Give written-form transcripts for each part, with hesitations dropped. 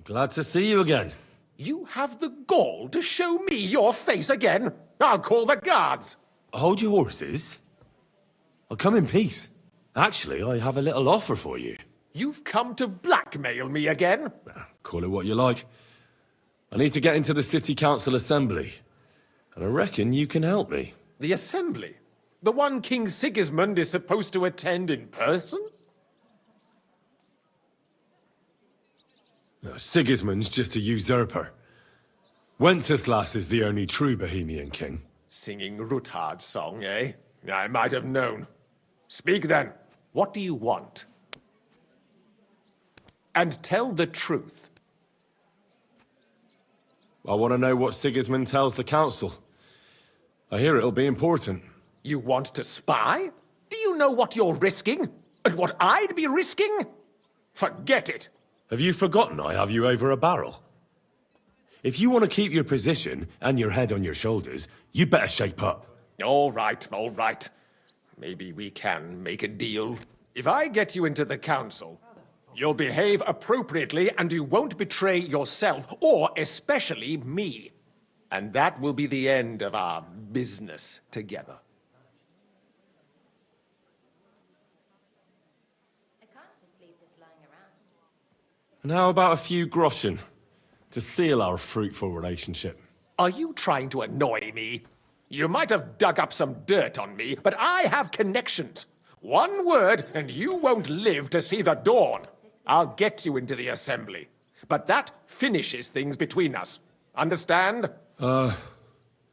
Glad to see you again. You have the gall to show me your face again? I'll call the guards. Hold your horses. I'll come in peace. Actually, I have a little offer for you. You've come to blackmail me again? Call it what you like. I need to get into the City Council Assembly, and I reckon you can help me. The Assembly? The one King Sigismund is supposed to attend in person? No, Sigismund's just a usurper. Wenceslas is the only true Bohemian king. Singing Ruthard's song, eh? I might have known. Speak then. What do you want? And tell the truth. I want to know what Sigismund tells the council. I hear it'll be important. You want to spy? Do you know what you're risking? And what I'd be risking? Forget it. Have you forgotten I have you over a barrel? If you want to keep your position and your head on your shoulders, you better shape up. All right, all right. Maybe we can make a deal. If I get you into the council, you'll behave appropriately and you won't betray yourself, or especially me. And that will be the end of our business together. I can't just leave this lying around. And how about a few groschen to seal our fruitful relationship? Are you trying to annoy me? You might have dug up some dirt on me, but I have connections. One word, and you won't live to see the dawn. I'll get you into the Assembly. But that finishes things between us. Understand? Oh.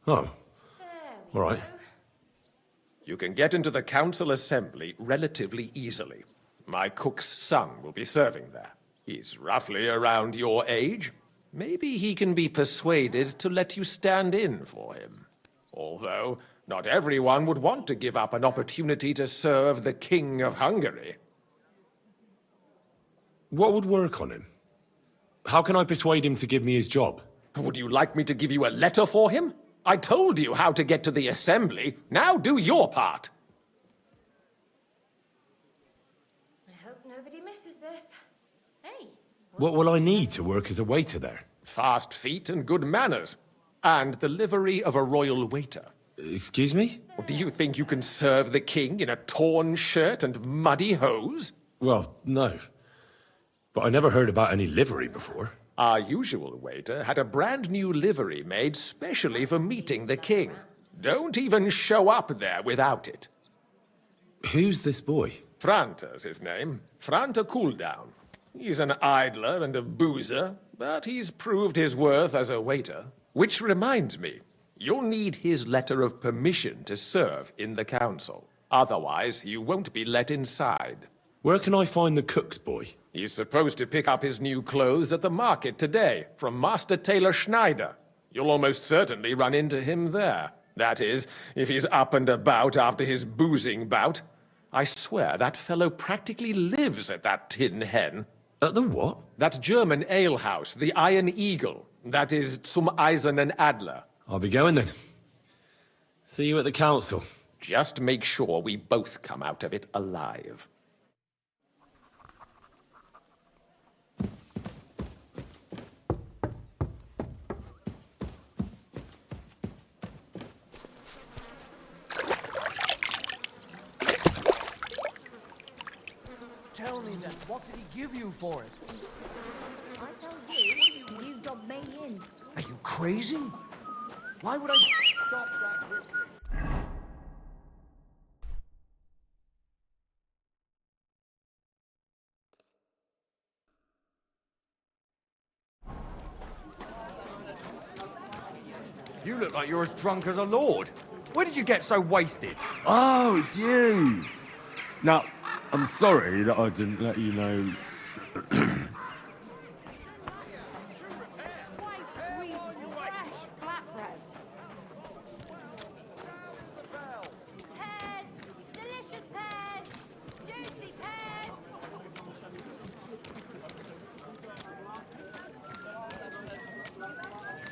All right. You can get into the Council Assembly relatively easily. My cook's son will be serving there. He's roughly around your age. Maybe he can be persuaded to let you stand in for him. Although, not everyone would want to give up an opportunity to serve the King of Hungary. What would work on him? How can I persuade him to give me his job? Would you like me to give you a letter for him? I told you how to get to the Assembly. Now do your part. I hope nobody misses this. Hey. What will I need to work as a waiter there? Fast feet and good manners. And the livery of a royal waiter. Excuse me? Do you think you can serve the king in a torn shirt and muddy hose? Well, no. But I never heard about any livery before. Our usual waiter had a brand new livery made specially for meeting the king. Don't even show up there without it. Who's this boy? Franta's his name. Franta Cooldown. He's an idler and a boozer, but he's proved his worth as a waiter. Which reminds me, you'll need his letter of permission to serve in the council. Otherwise, you won't be let inside. Where can I find the cook's boy? He's supposed to pick up his new clothes at the market today, from Master Tailor Schneider. You'll almost certainly run into him there. That is, if he's up and about after his boozing bout. I swear that fellow practically lives at that Tin Hen. At the what? That German alehouse, the Iron Eagle. That is Zum Eisernen Adler. I'll be going then. See you at the council. Just make sure we both come out of it alive. Tell me then, what did he give you for it? I tell you, to use your main in. Are you crazy? Why would I stop that whistling? You look like you're as drunk as a lord. Where did you get so wasted? Oh, it's you! Now, I'm sorry that I didn't let you know. Delicious pears! Juicy pears!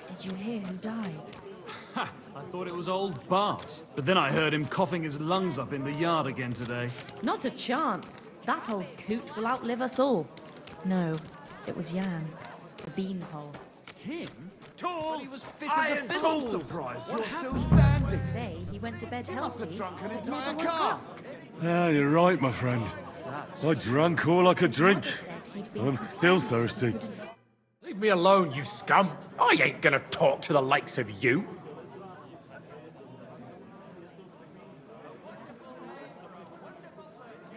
Did you hear who died? Ha! I thought it was old Bart. But then I heard him coughing his lungs up in the yard again today. Not a chance. That old coot will outlive us all. No, it was Jan, the beanpole. Him? Tools! He was fit as a fiddle. I'm surprised you're still To standing. say he went to bed Must have healthy, drunk an but entire never woke cask. up. Yeah, you're right, my friend. I drank all I could drink. Said he'd been And I'm still thirsty. Leave me alone, you scum. I ain't gonna talk to the likes of you.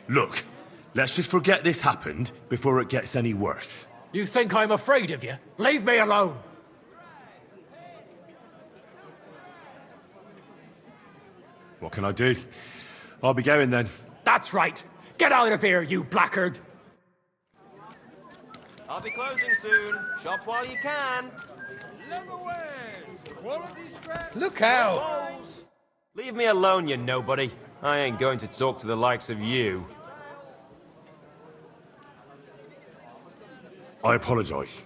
Look, let's just forget this happened before it gets any worse. You think I'm afraid of you? Leave me alone. What can I do? I'll be going then. That's right. Get out of here, you blackguard. I'll be closing soon. Shop while you can. Leatherwares, quality scraps. Look out! Leave me alone, you nobody. I ain't going to talk to the likes of you. I apologize.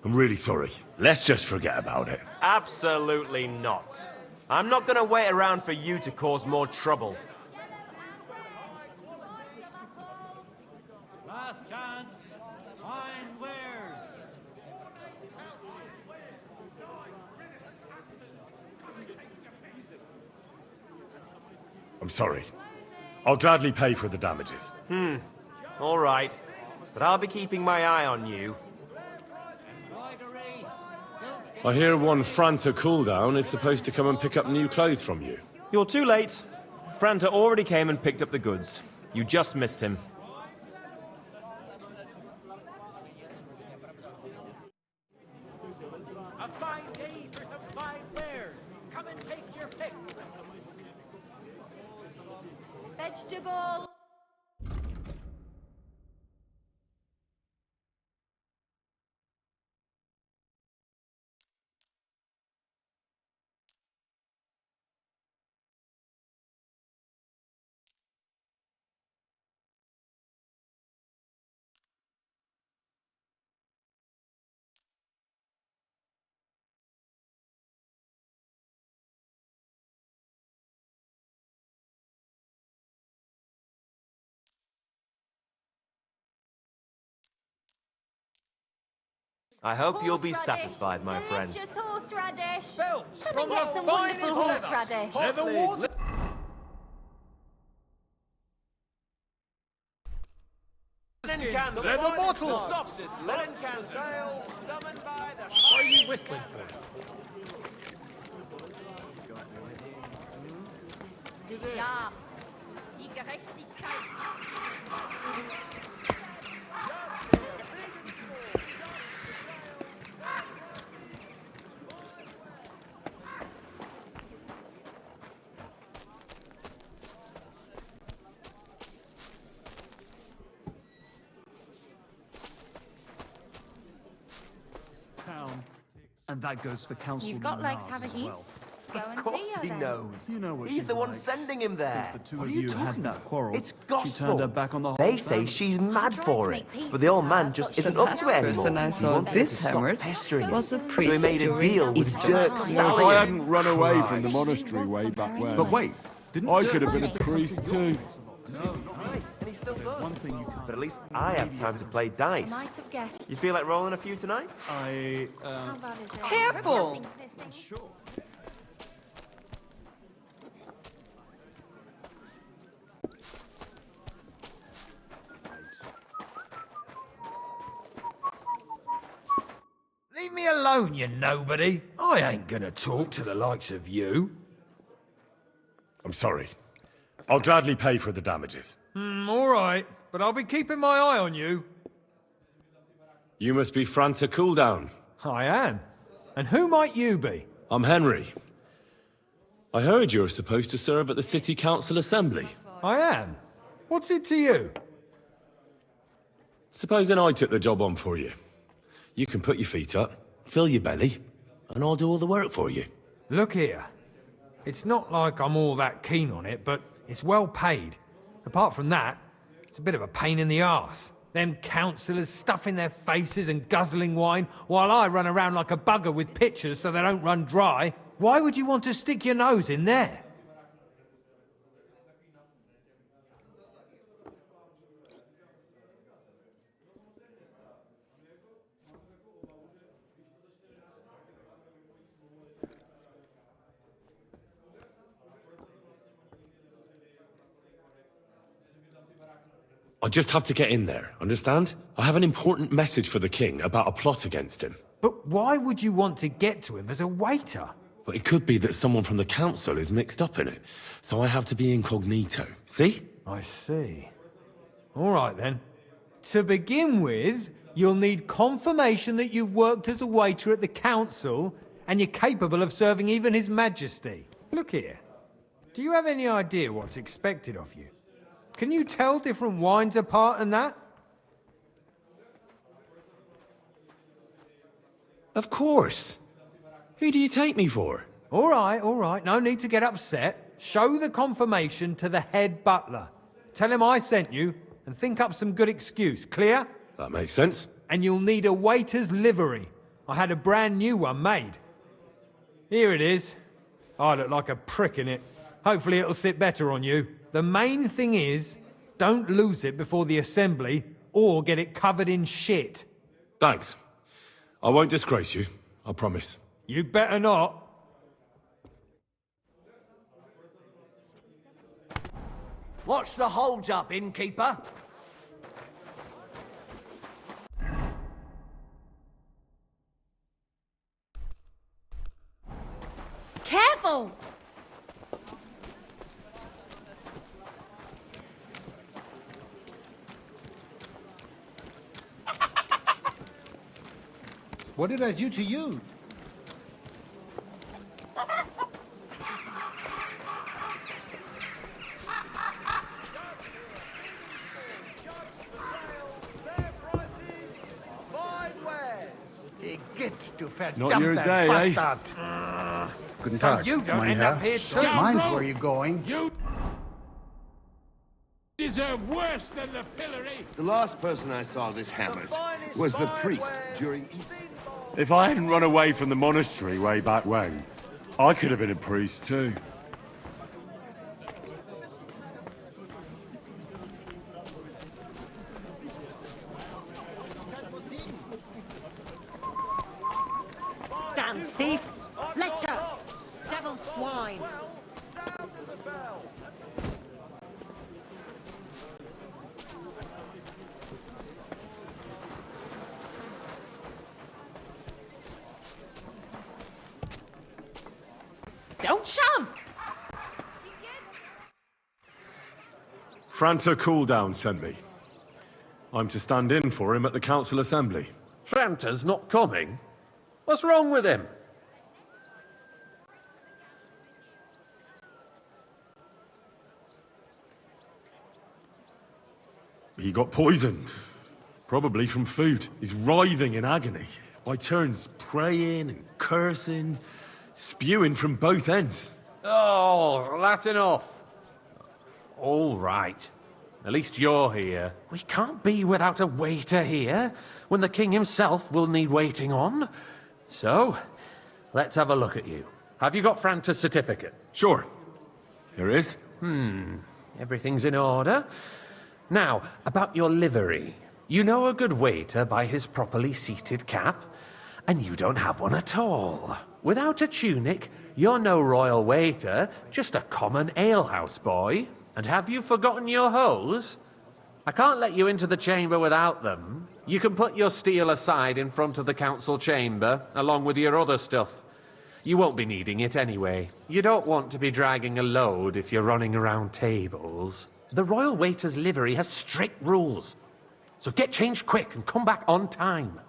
I'm really sorry. Let's just forget about it. Absolutely not. I'm not gonna wait around for you to cause more trouble. Last chance. Fine wares. I'm sorry. I'll gladly pay for the damages. All right. But I'll be keeping my eye on you. I hear one Franta cooldown is supposed to come and pick up new clothes from you. You're too late. Franta already came and picked up the goods. You just missed him. A fine day for some fine wares. Come and take your pick. Vegetable. I hope you'll be satisfied, my friend. Delicious horseradish. Belts Come from and get the some finest wonderful leather. horseradish. Leatherwares. Linen can, the Leather finest, bottles. the softest linen can sale, summoned by the... What are you whistling for? Ja. Die Gerechtigkeit. Town. And that goes for Council You've got legs, Mars haven't as you? well. Go and Of course see her he then. knows. You know what He's she's the one like. sending him there. The two What of are you you talking hadn't about? quarreled. It's She gospel. turned her back on the whole They say family. she's mad tried for to it, make peace but the old with her, man but just she isn't was up to it desperate. anymore. person I He saw wanted her this to stop hammered pestering him. was a So he priest made a during deal with Easter. Dirk If I Stallion. hadn't run away from the monastery way back when, But wait, didn't I Dirk could have been a manage to come priest to too. your- Right, and he still does. One thing you can't. But at least I have time to play dice. Might have guessed. You feel like rolling a few tonight? I How bad is it? Careful! sure. Leave me alone, you nobody. I ain't gonna talk to the likes of you. I'm sorry. I'll gladly pay for the damages. All right, but I'll be keeping my eye on you. You must be Franta Cooldown. I am. And who might you be? I'm Henry. I heard you're supposed to serve at the City Council Assembly. I am. What's it to you? Supposing I took the job on for you. You can put your feet up, fill your belly, and I'll do all the work for you. Look here. It's not like I'm all that keen on it, but it's well paid. Apart from that, it's a bit of a pain in the arse. Them councillors stuffing their faces and guzzling wine while I run around like a bugger with pitchers so they don't run dry. Why would you want to stick your nose in there? I just have to get in there, understand? I have an important message for the king about a plot against him. But why would you want to get to him as a waiter? But it could be that someone from the council is mixed up in it, so I have to be incognito. See? I see. All right then. To begin with, you'll need confirmation that you've worked as a waiter at the council and you're capable of serving even His Majesty. Look here. Do you have any idea what's expected of you? Can you tell different wines apart and that? Of course. Who do you take me for? All right. No need to get upset. Show the confirmation to the head butler. Tell him I sent you and think up some good excuse. Clear? That makes sense. And you'll need a waiter's livery. I had a brand new one made. Here it is. I look like a prick in it. Hopefully it'll sit better on you. The main thing is, don't lose it before the assembly or get it covered in shit. Thanks. I won't disgrace you, I promise. You better not. What's the hold-up, innkeeper? Careful! What did I do to you? Get to Not your day, eh? bastard. Guten So Tag, you don't mein end Herr. up here too. Don't mind where you're going. You deserve worse than the pillory. The last person I saw this hammered was the priest during Easter. If I hadn't run away from the monastery way back when, I could have been a priest too. Damn thief! Lecher! Devil swine! Don't shove! Franta Cooldown sent me. I'm to stand in for him at the council assembly. Franta's not coming? What's wrong with him? He got poisoned. Probably from food. He's writhing in agony. By turns praying and cursing, spewing from both ends. Oh, that's enough. All right. At least you're here. We can't be without a waiter here, when the king himself will need waiting on. So, let's have a look at you. Have you got Franta's certificate? Sure. Here it is. Everything's in order. Now, about your livery. You know a good waiter by his properly seated cap, and you don't have one at all. Without a tunic, you're no royal waiter, just a common alehouse boy. And have you forgotten your hose? I can't let you into the chamber without them. You can put your steel aside in front of the council chamber, along with your other stuff. You won't be needing it anyway. You don't want to be dragging a load if you're running around tables. The royal waiter's livery has strict rules. So get changed quick and come back on time.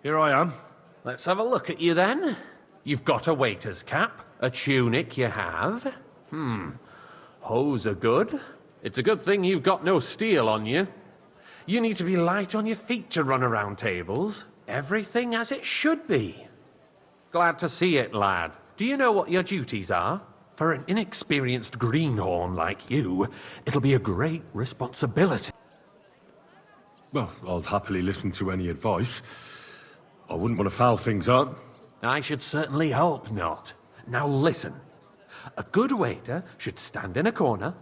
Here I am. Let's have a look at you then. You've got a waiter's cap, a tunic you have. Hose are good. It's a good thing you've got no steel on you. You need to be light on your feet to run around tables. Everything as it should be. Glad to see it, lad. Do you know what your duties are? For an inexperienced greenhorn like you, it'll be a great responsibility. Well, I'll happily listen to any advice. I wouldn't want to foul things up. I should certainly hope not. Now listen. A good waiter should stand in a corner,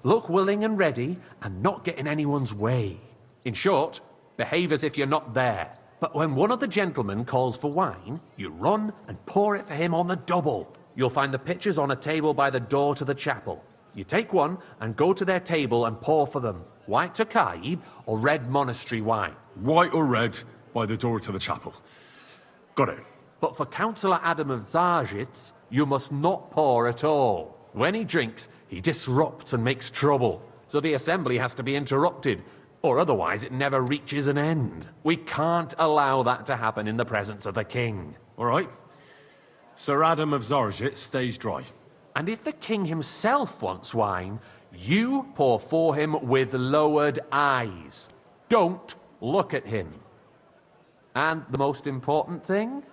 look willing and ready, and not get in anyone's way. In short, behave as if you're not there. But when one of the gentlemen calls for wine, you run and pour it for him on the double. You'll find the pitchers on a table by the door to the chapel. You take one and go to their table and pour for them. White Tokaib or red monastery wine. White or red, by the door to the chapel. Got it. But for Councillor Adam of Zarzhitz, you must not pour at all. When he drinks, he disrupts and makes trouble. So the assembly has to be interrupted, or otherwise it never reaches an end. We can't allow that to happen in the presence of the king. All right. Sir Adam of Zarzhitz stays dry. And if the king himself wants wine, you pour for him with lowered eyes. Don't look at him. And the most important thing?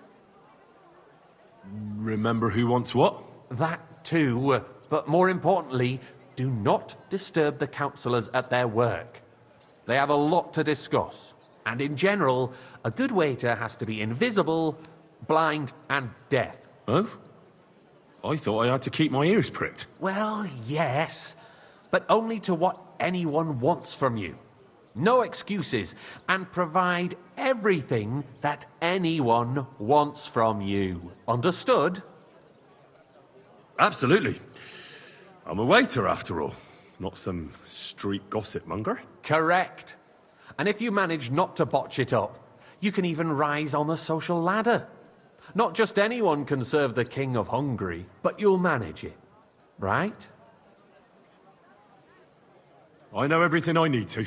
Remember who wants what? That too. But more importantly, do not disturb the councillors at their work. They have a lot to discuss. And in general, a good waiter has to be invisible, blind, and deaf. Oh? I thought I had to keep my ears pricked. Well, yes, but only to what anyone wants from you. No excuses, and provide everything that anyone wants from you. Understood? Absolutely. I'm a waiter, after all. Not some street gossip monger. Correct. And if you manage not to botch it up, you can even rise on the social ladder. Not just anyone can serve the King of Hungary, but you'll manage it, right? I know everything I need to.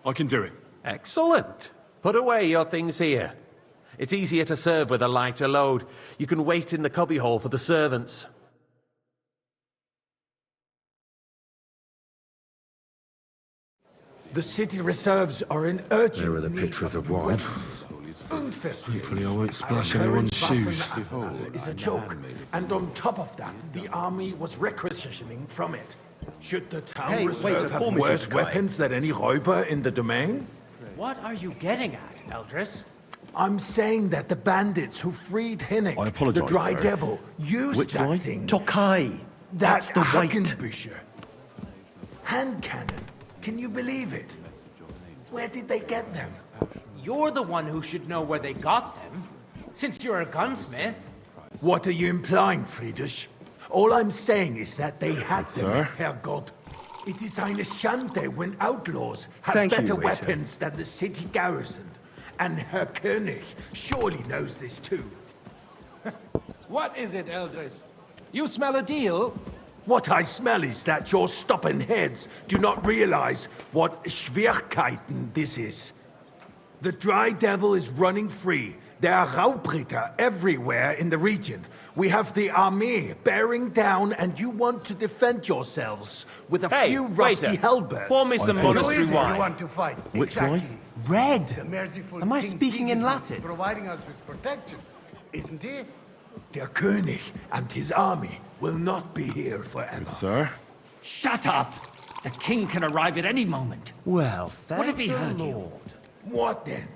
I can do it. Excellent. Put away your things here. It's easier to serve with a lighter load. You can wait in the cubbyhole for the servants. The city reserves are in urgent There are the need pictures of wine. weapons. Hopefully I won't splash Our anyone's current shoes. Waffen is a joke, and on top of that, the army was requisitioning from it. Should the town reserve have worse weapons than any Räuber in the domain? What are you getting at, Eldris? I'm saying that the bandits who freed Hinnick, I apologize, the Dry sir. Devil, used Which that wine? thing. Tokai. That That's the white. Hackenbücher. Hand cannon. Can you believe it? Where did they get them? You're the one who should know where they got them, since you're a gunsmith. What are you implying, Friedrich? All I'm saying is that they had them, Sir? Herrgott. It is eine Schande when outlaws have Thank you, better waiter. weapons than the city garrison. And Herr König surely knows this too. What is it, Eldris? You smell a deal? What I smell is that your stubborn heads do not realize what Schwierigkeiten this is. The Dry Devil is running free. There are Raubritter everywhere in the region. We have the army bearing down, and you want to defend yourselves with a Hey, few rusty waiter, halberds. pour me some monastery wine. want to fight? Which wine? Red. Am I speaking in Latin? Providing us with protection, isn't he? Der König and his army will not be here forever. Sir? Shut up! The king can arrive at any moment. Well, What if he heard you? What then?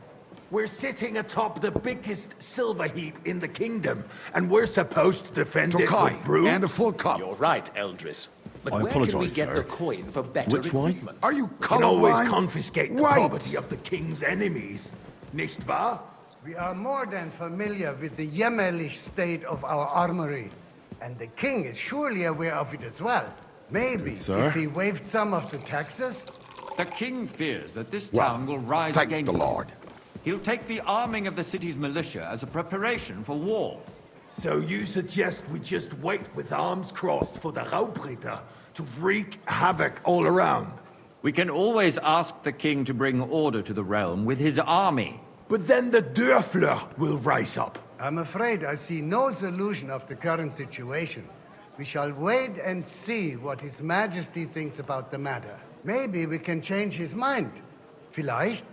We're sitting atop the biggest silver heap in the kingdom, and we're supposed to defend it with brooms? and a full cup. You're right, Eldris. But I where can we apologize, get sir. the coin for better Which wine? equipment? Are you We can always colorblind? confiscate the White. property of the king's enemies, nicht wahr? We are more than familiar with the jämmerlich state of our armory, and the king is surely aware of it as well. Maybe sir. if he waived some of the taxes. The king fears that this Well, town will rise thank against the him. Lord. He'll take the arming of the city's militia as a preparation for war. So you suggest we just wait with arms crossed for the Raubritter to wreak havoc all around? We can always ask the king to bring order to the realm with his army. But then the Dörfler will rise up. I'm afraid I see no solution of the current situation. We shall wait and see what His Majesty thinks about the matter. Maybe we can change his mind. Vielleicht?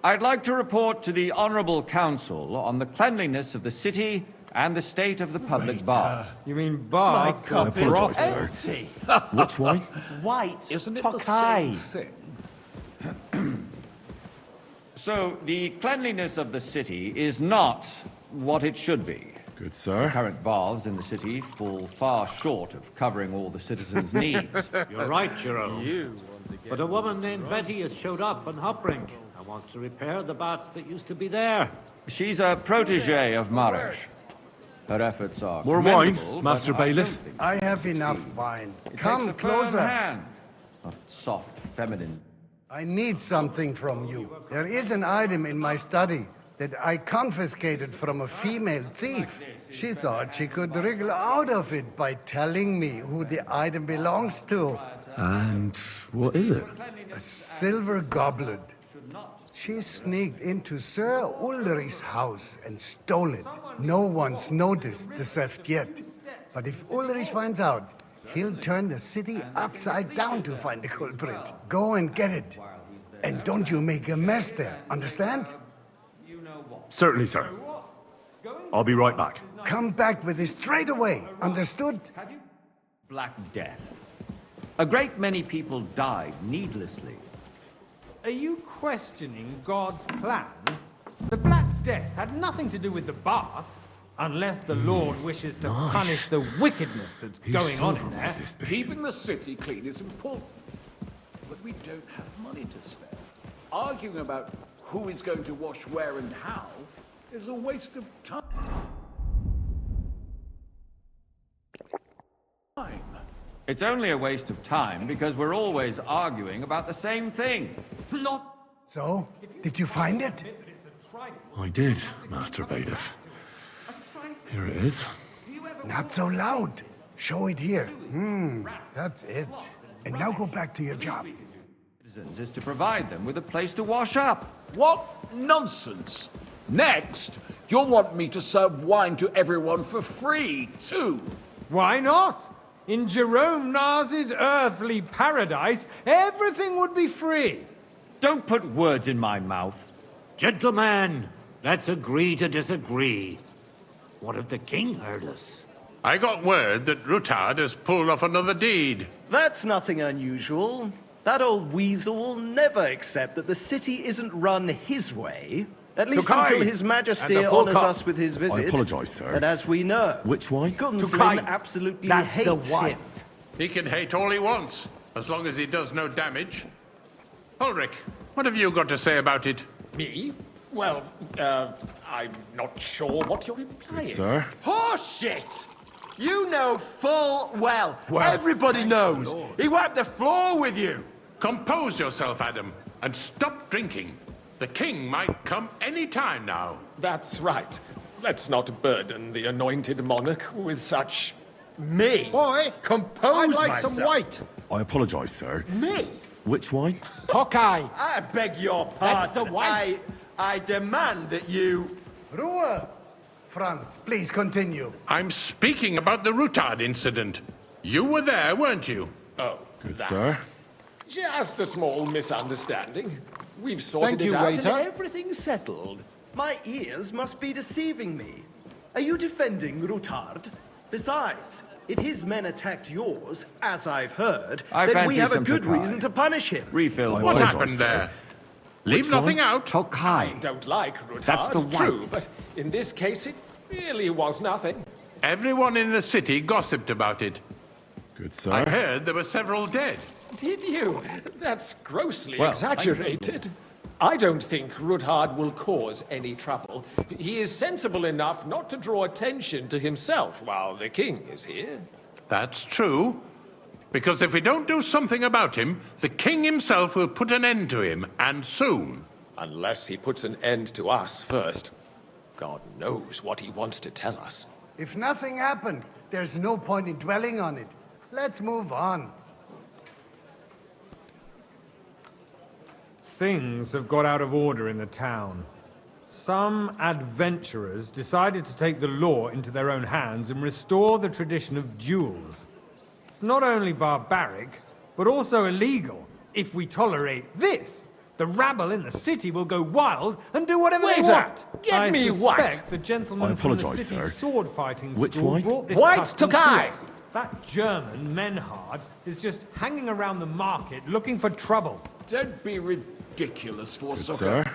I'd like to report to the Honourable Council on the cleanliness of the city and the state of the public baths. You mean baths? I apologise, sir. Empty. Which way? White. Isn't it Tokai. the same thing? So, the cleanliness of the city is not what it should be. Good, sir. Current baths in the city fall far short of covering all the citizens' needs. You're right, Jerome. But a woman named Betty has showed up on Hopbrink and wants to repair the baths that used to be there. She's a protege of Marish. Her efforts are More wine, commendable, Master but Bailiff? I have enough wine. It Come takes a firm closer. hand, not soft, feminine. I need something from you. There is an item in my study that I confiscated from a female thief. She thought she could wriggle out of it by telling me who the item belongs to. And what is it? A silver goblet. She sneaked into Sir Ulrich's house and stole it. No one's noticed the theft yet. But if Ulrich finds out, he'll turn the city upside down to find the culprit. Go and get it. And don't you make a mess there, understand? Certainly, sir. I'll be right back. Come back with it straight away, understood? Black Death. A great many people died needlessly. Are you questioning God's plan? The Black Death had nothing to do with the baths, unless the Lord wishes to punish the wickedness that's going on in there. Keeping the city clean is important, but we don't have money to spare. Arguing about who is going to wash where and how is a waste of time. It's only a waste of time because we're always arguing about the same thing. Not... So, did you find it? I did, Master Bailiff. Here it is. Not so loud. Show it here. That's it. And now go back to your job. Citizens is to provide them with a place to wash up. What nonsense! Next, you'll want me to serve wine to everyone for free, too. Why not? In Jerome Nas's earthly paradise, everything would be free. Don't put words in my mouth. Gentlemen, let's agree to disagree. What if the king heard us? I got word that Rutard has pulled off another deed. That's nothing unusual. That old weasel will never accept that the city isn't run his way. At least Tokai! until His Majesty And the full honours cup. us with his visit. I apologise, sir. And as we know, Which wine? Gunslin absolutely That's hates the wine. him. He can hate all he wants, as long as he does no damage. Ulrich, what have you got to say about it? Me? Well, I'm not sure what you're implying. Sir? Horseshit! You know full well. Everybody knows. He wiped the floor with you. Compose yourself, Adam, and stop drinking. The king might come any time now. That's right. Let's not burden the anointed monarch with such... Me? Boy, Compose I'd like myself. some white. I apologise, sir. Me? Which wine? Tokai! I beg your pardon. That's the white. I demand that you... Ruhe! Franz, please continue. I'm speaking about the Rutard incident. You were there, weren't you? Oh, Good, that's sir. just a small misunderstanding. We've sorted Thank it you, out waiter. and everything's settled. My ears must be deceiving me. Are you defending Rutard? Besides, if his men attacked yours, as I've heard, I then we fancy have a some good Tokai. reason to punish him. Refill. What apologise, happened sir. there? Leave nothing out. Tokai. Don't like Rutard, That's the white. true, but in this case it really was nothing. Everyone in the city gossiped about it. Good, sir. I heard there were several dead. Did you? That's grossly Well, exaggerated. I don't think Rutard will cause any trouble. He is sensible enough not to draw attention to himself while the king is here. That's true. Because if we don't do something about him, the king himself will put an end to him, and soon. Unless he puts an end to us first. God knows what he wants to tell us. If nothing happened, there's no point in dwelling on it. Let's move on. Things have got out of order in the town. Some adventurers decided to take the law into their own hands and restore the tradition of duels. It's not only barbaric, but also illegal. If we tolerate this, the rabble in the city will go wild and do whatever they want. Get me white! I suspect the gentleman from the city's sword fighting school brought this White custom took to I! us. That German, Menhard, is just hanging around the market looking for trouble. Don't be ridiculous, Forsooker. Sir?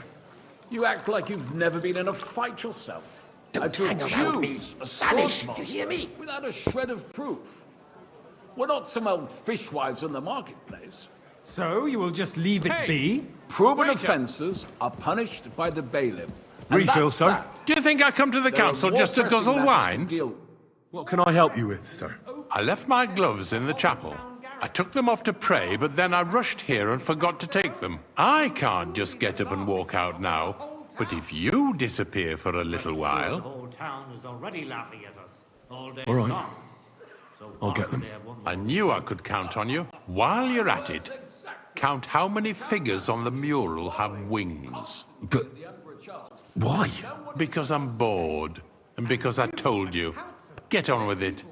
You act like you've never been in a fight yourself. Don't hang around me. Vanish, you hear me? Without a shred of proof. We're not some old fishwives in the marketplace. So you will just leave it be? Proven offences are punished by the bailiff. And Refill, that's sir. that. Do you think I come to the There are council more just to pressing guzzle matters wine? deal- What can I help you with, sir? I left my gloves in the chapel. I took them off to pray, but then I rushed here and forgot to take them. I can't just get up and walk out now. But if you disappear for a little The while... whole town is already laughing at us all day All right. long. So I'll get them. I knew I could count on you. While you're at it, count how many figures on the mural have wings. But why? Because I'm bored. And because I told you. Get on with it.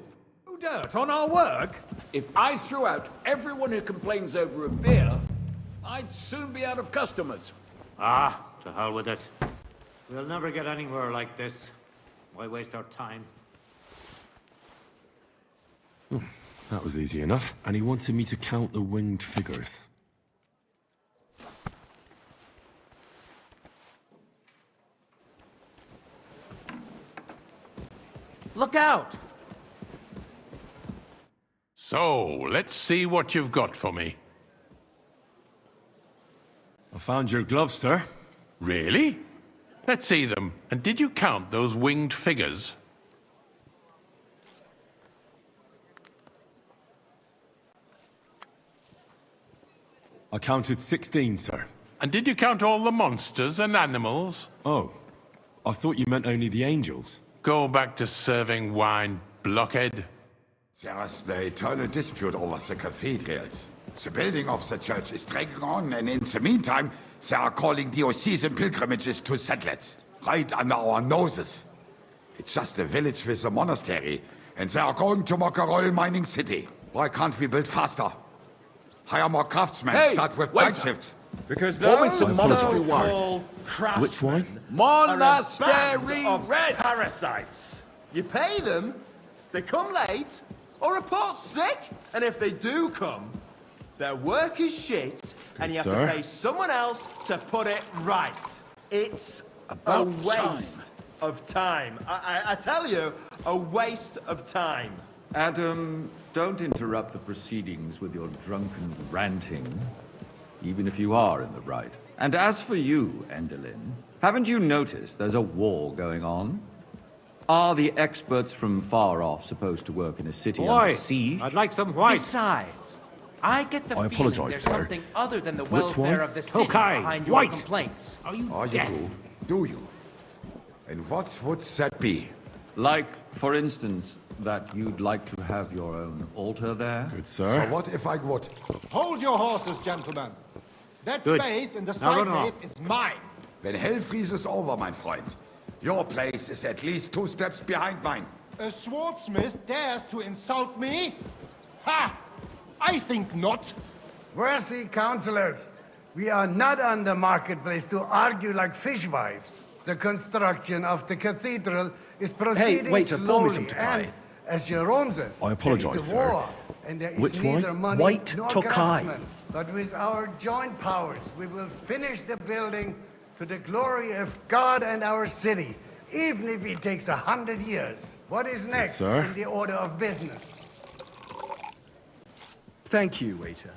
No dirt on our work? If I threw out everyone who complains over a beer, I'd soon be out of customers. Ah, to hell with it. We'll never get anywhere like this. Why waste our time? That was easy enough. And he wanted me to count the winged figures. Look out! So, let's see what you've got for me. I found your gloves, sir. Really? Let's see them. And did you count those winged figures? I counted 16, sir. And did you count all the monsters and animals? Oh, I thought you meant only the angels. Go back to serving wine, blockhead. There's the eternal dispute over the cathedrals. The building of the church is dragging on, and in the meantime, they are calling diocesan pilgrimages to settlers, right under our noses. It's just a village with a monastery, and they are going to make a royal mining city. Why can't we build faster? Hire more craftsmen, start with night shifts. Because Always those some monastery so-called wine. craftsmen Which wine? are a Monastery band of red. parasites. You pay them, they come late, or report sick, and if they do come, their work is shit, and you have sir. to pay someone else to put it right. It's About a waste of time. I tell you, a waste of time. Adam, don't interrupt the proceedings with your drunken ranting, even if you are in the right. And as for you, Endelin, haven't you noticed there's a war going on? Are the experts from far off supposed to work in a city under siege? I'd like some white. Besides, I get the I feeling apologize, there's sir. something other than the Which welfare one? of the city Okay, behind your white. complaints. Are you Oh, you deaf? do you? And what would that be? Like, for instance, that you'd like to have your own altar there? Good, So sir. what if I would? Hold your horses, gentlemen. That Good. space in the Now side run off. nave is mine. Then hell freezes over, mein Freund. Your place is at least 2 steps behind mine. A swordsmith dares to insult me? Ha! I think not. Worthy councillors, we are not on the marketplace to argue like fishwives. The construction of the cathedral is proceeding waiter, pour me some slowly, Tokai. and as Jerome says, I apologise, there is a sir. war, and there is Which neither wine? money White nor Tokai. craftsmen. But with our joint powers, we will finish the building to the glory of God and our city, even if it takes 100 years. What is next sir. in the order of business? Thank you, waiter.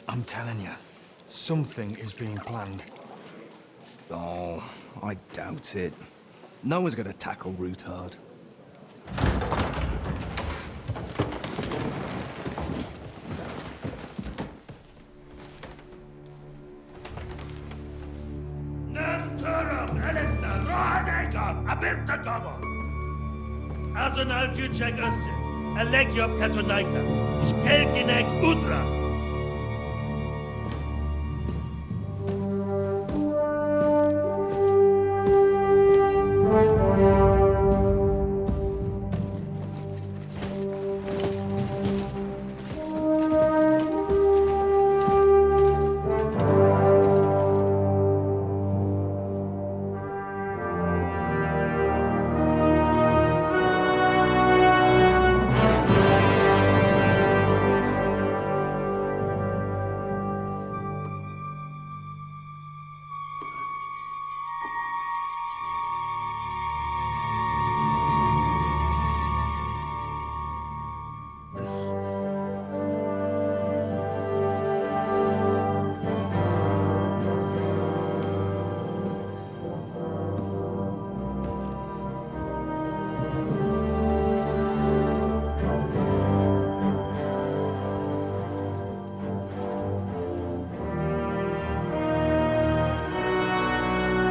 I'm telling you, something is being planned. Oh, I doubt it. No one's gonna tackle Rootard. As an altuçek ösü. Allegium Catonica, Skelkineg Udra.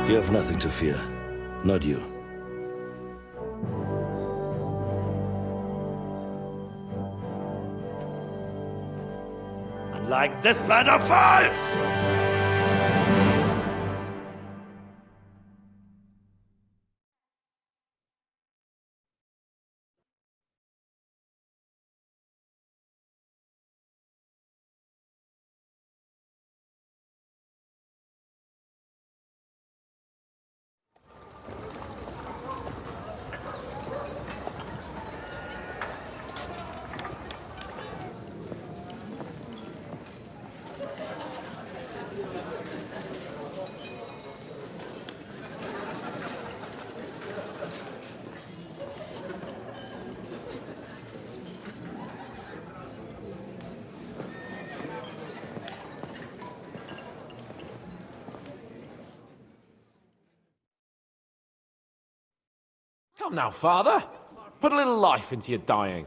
You have nothing to fear. Not you. Unlike this plan of false! Come now, Father. Put a little life into your dying.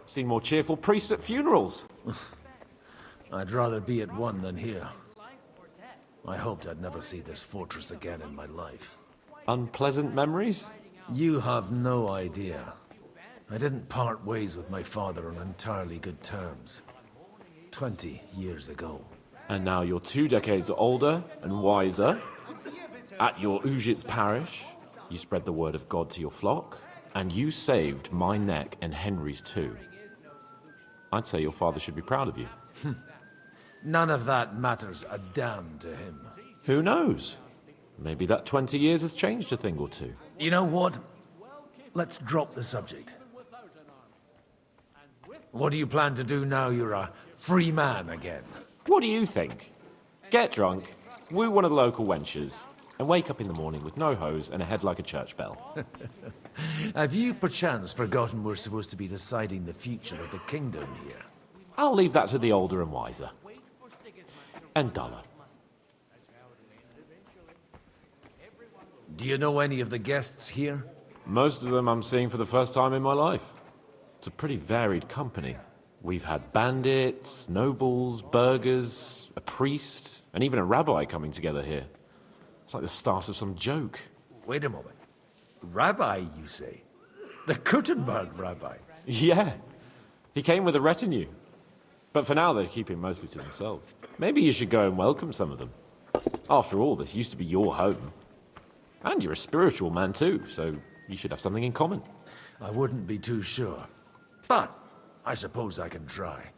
Seen more cheerful priests at funerals. I'd rather be at one than here. I hoped I'd never see this fortress again in my life. Unpleasant memories? You have no idea. I didn't part ways with my father on entirely good terms. 20 years ago. And now you're 2 decades older and wiser. At your Ujit's parish, you spread the word of God to your flock, and you saved my neck and Henry's too. I'd say your father should be proud of you. None of that matters a damn to him. Who knows? Maybe that 20 years has changed a thing or two. You know what? Let's drop the subject. What do you plan to do now you're a free man again? What do you think? Get drunk, woo one of the local wenches, and wake up in the morning with no hose and a head like a church bell. Have you perchance forgotten we're supposed to be deciding the future of the kingdom here? I'll leave that to the older and wiser. And duller. Do you know any of the guests here? Most of them I'm seeing for the first time in my life. It's a pretty varied company. We've had bandits, nobles, burghers, a priest, and even a rabbi coming together here. It's like the start of some joke. Wait a moment. Rabbi, you say? The Kuttenberg rabbi? Yeah. He came with a retinue. But for now, they're keeping mostly to themselves. Maybe you should go and welcome some of them. After all, this used to be your home. And you're a spiritual man too, so you should have something in common. I wouldn't be too sure. But I suppose I can try.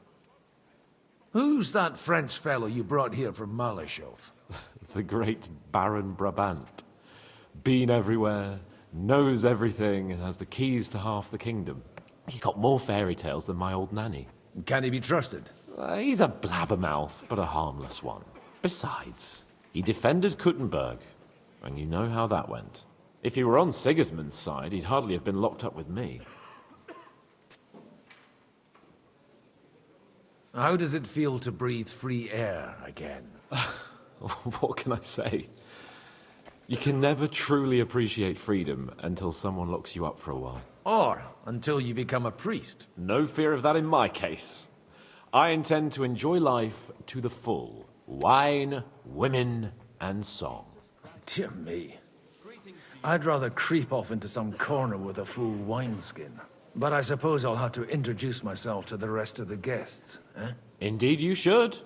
Who's that French fellow you brought here from Malachov? The great Baron Brabant. Been everywhere, knows everything, and has the keys to half the kingdom. He's got more fairy tales than my old nanny. Can he be trusted? He's a blabbermouth, but a harmless one. Besides, he defended Kuttenberg, and you know how that went. If he were on Sigismund's side, he'd hardly have been locked up with me. How does it feel to breathe free air again? What can I say? You can never truly appreciate freedom until someone locks you up for a while. Or until you become a priest. No fear of that in my case. I intend to enjoy life to the full. Wine, women, and song. Dear me. I'd rather creep off into some corner with a full wineskin. But I suppose I'll have to introduce myself to the rest of the guests, eh? Indeed you should.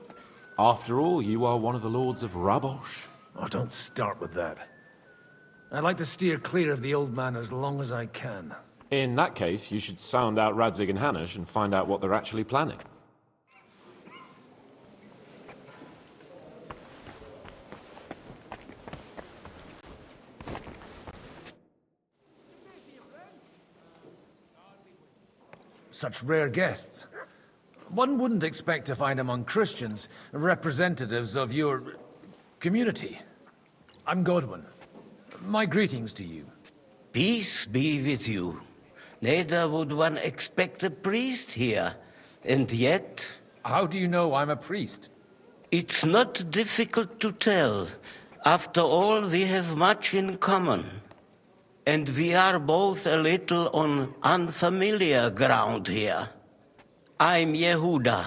After all, you are one of the Lords of Rabosh. Oh, don't start with that. I'd like to steer clear of the old man as long as I can. In that case, you should sound out Radzig and Hanush and find out what they're actually planning. Such rare guests. One wouldn't expect to find among Christians representatives of your community. I'm Godwin. My greetings to you. Peace be with you. Neither would one expect a priest here. And yet... How do you know I'm a priest? It's not difficult to tell. After all, we have much in common. And we are both a little on unfamiliar ground here. I'm Yehuda,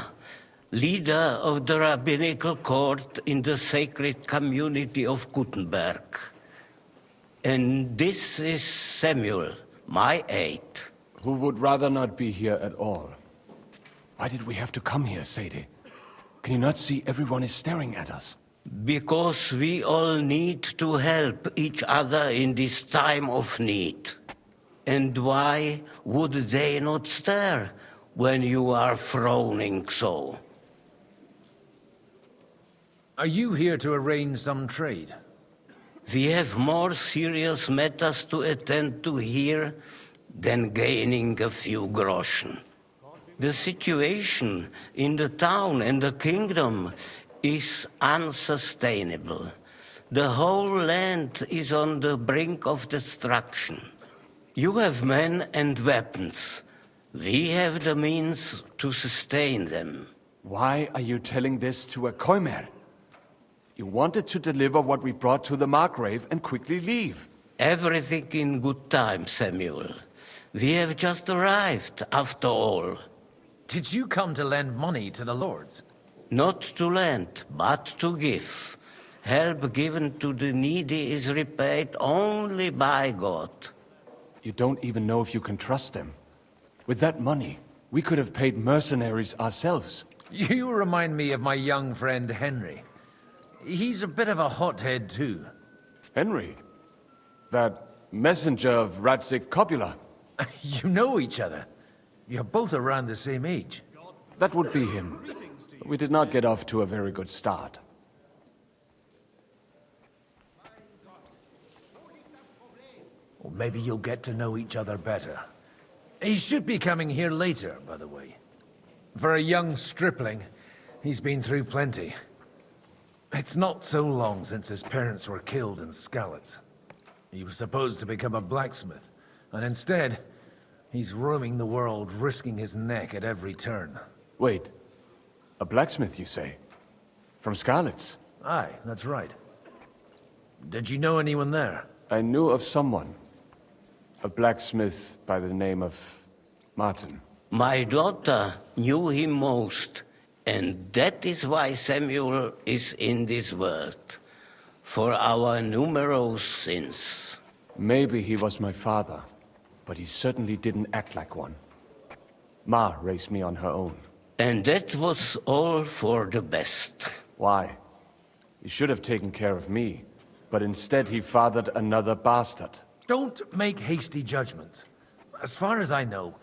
leader of the rabbinical court in the sacred community of Gutenberg. And this is Samuel, my aide. Who would rather not be here at all. Why did we have to come here, Sadie? Can you not see everyone is staring at us? Because we all need to help each other in this time of need. And why would they not stare when you are frowning so? Are you here to arrange some trade? We have more serious matters to attend to here than gaining a few groschen. The situation in the town and the kingdom is unsustainable. The whole land is on the brink of destruction. You have men and weapons. We have the means to sustain them. Why are you telling this to a Koimer? You wanted to deliver what we brought to the Margrave and quickly leave. Everything in good time, Samuel. We have just arrived, after all. Did you come to lend money to the lords? Not to lend, but to give. Help given to the needy is repaid only by God. You don't even know if you can trust them. With that money, we could have paid mercenaries ourselves. You remind me of my young friend Henry. He's a bit of a hothead too. Henry? That messenger of Radzig Copula? You know each other. You're both around the same age. That would be him. We did not get off to a very good start. Or maybe you'll get to know each other better. He should be coming here later, by the way. For a young stripling, he's been through plenty. It's not so long since his parents were killed in Skalitz. He was supposed to become a blacksmith, and instead, he's roaming the world, risking his neck at every turn. Wait, a blacksmith, you say? From Skalitz? Aye, that's right. Did you know anyone there? I knew of someone. A blacksmith by the name of Martin. My daughter knew him most, and that is why Samuel is in this world. For our numerous sins. Maybe he was my father, but he certainly didn't act like one. Ma raised me on her own. And that was all for the best. Why? He should have taken care of me, but instead he fathered another bastard. Don't make hasty judgments. As far as I know,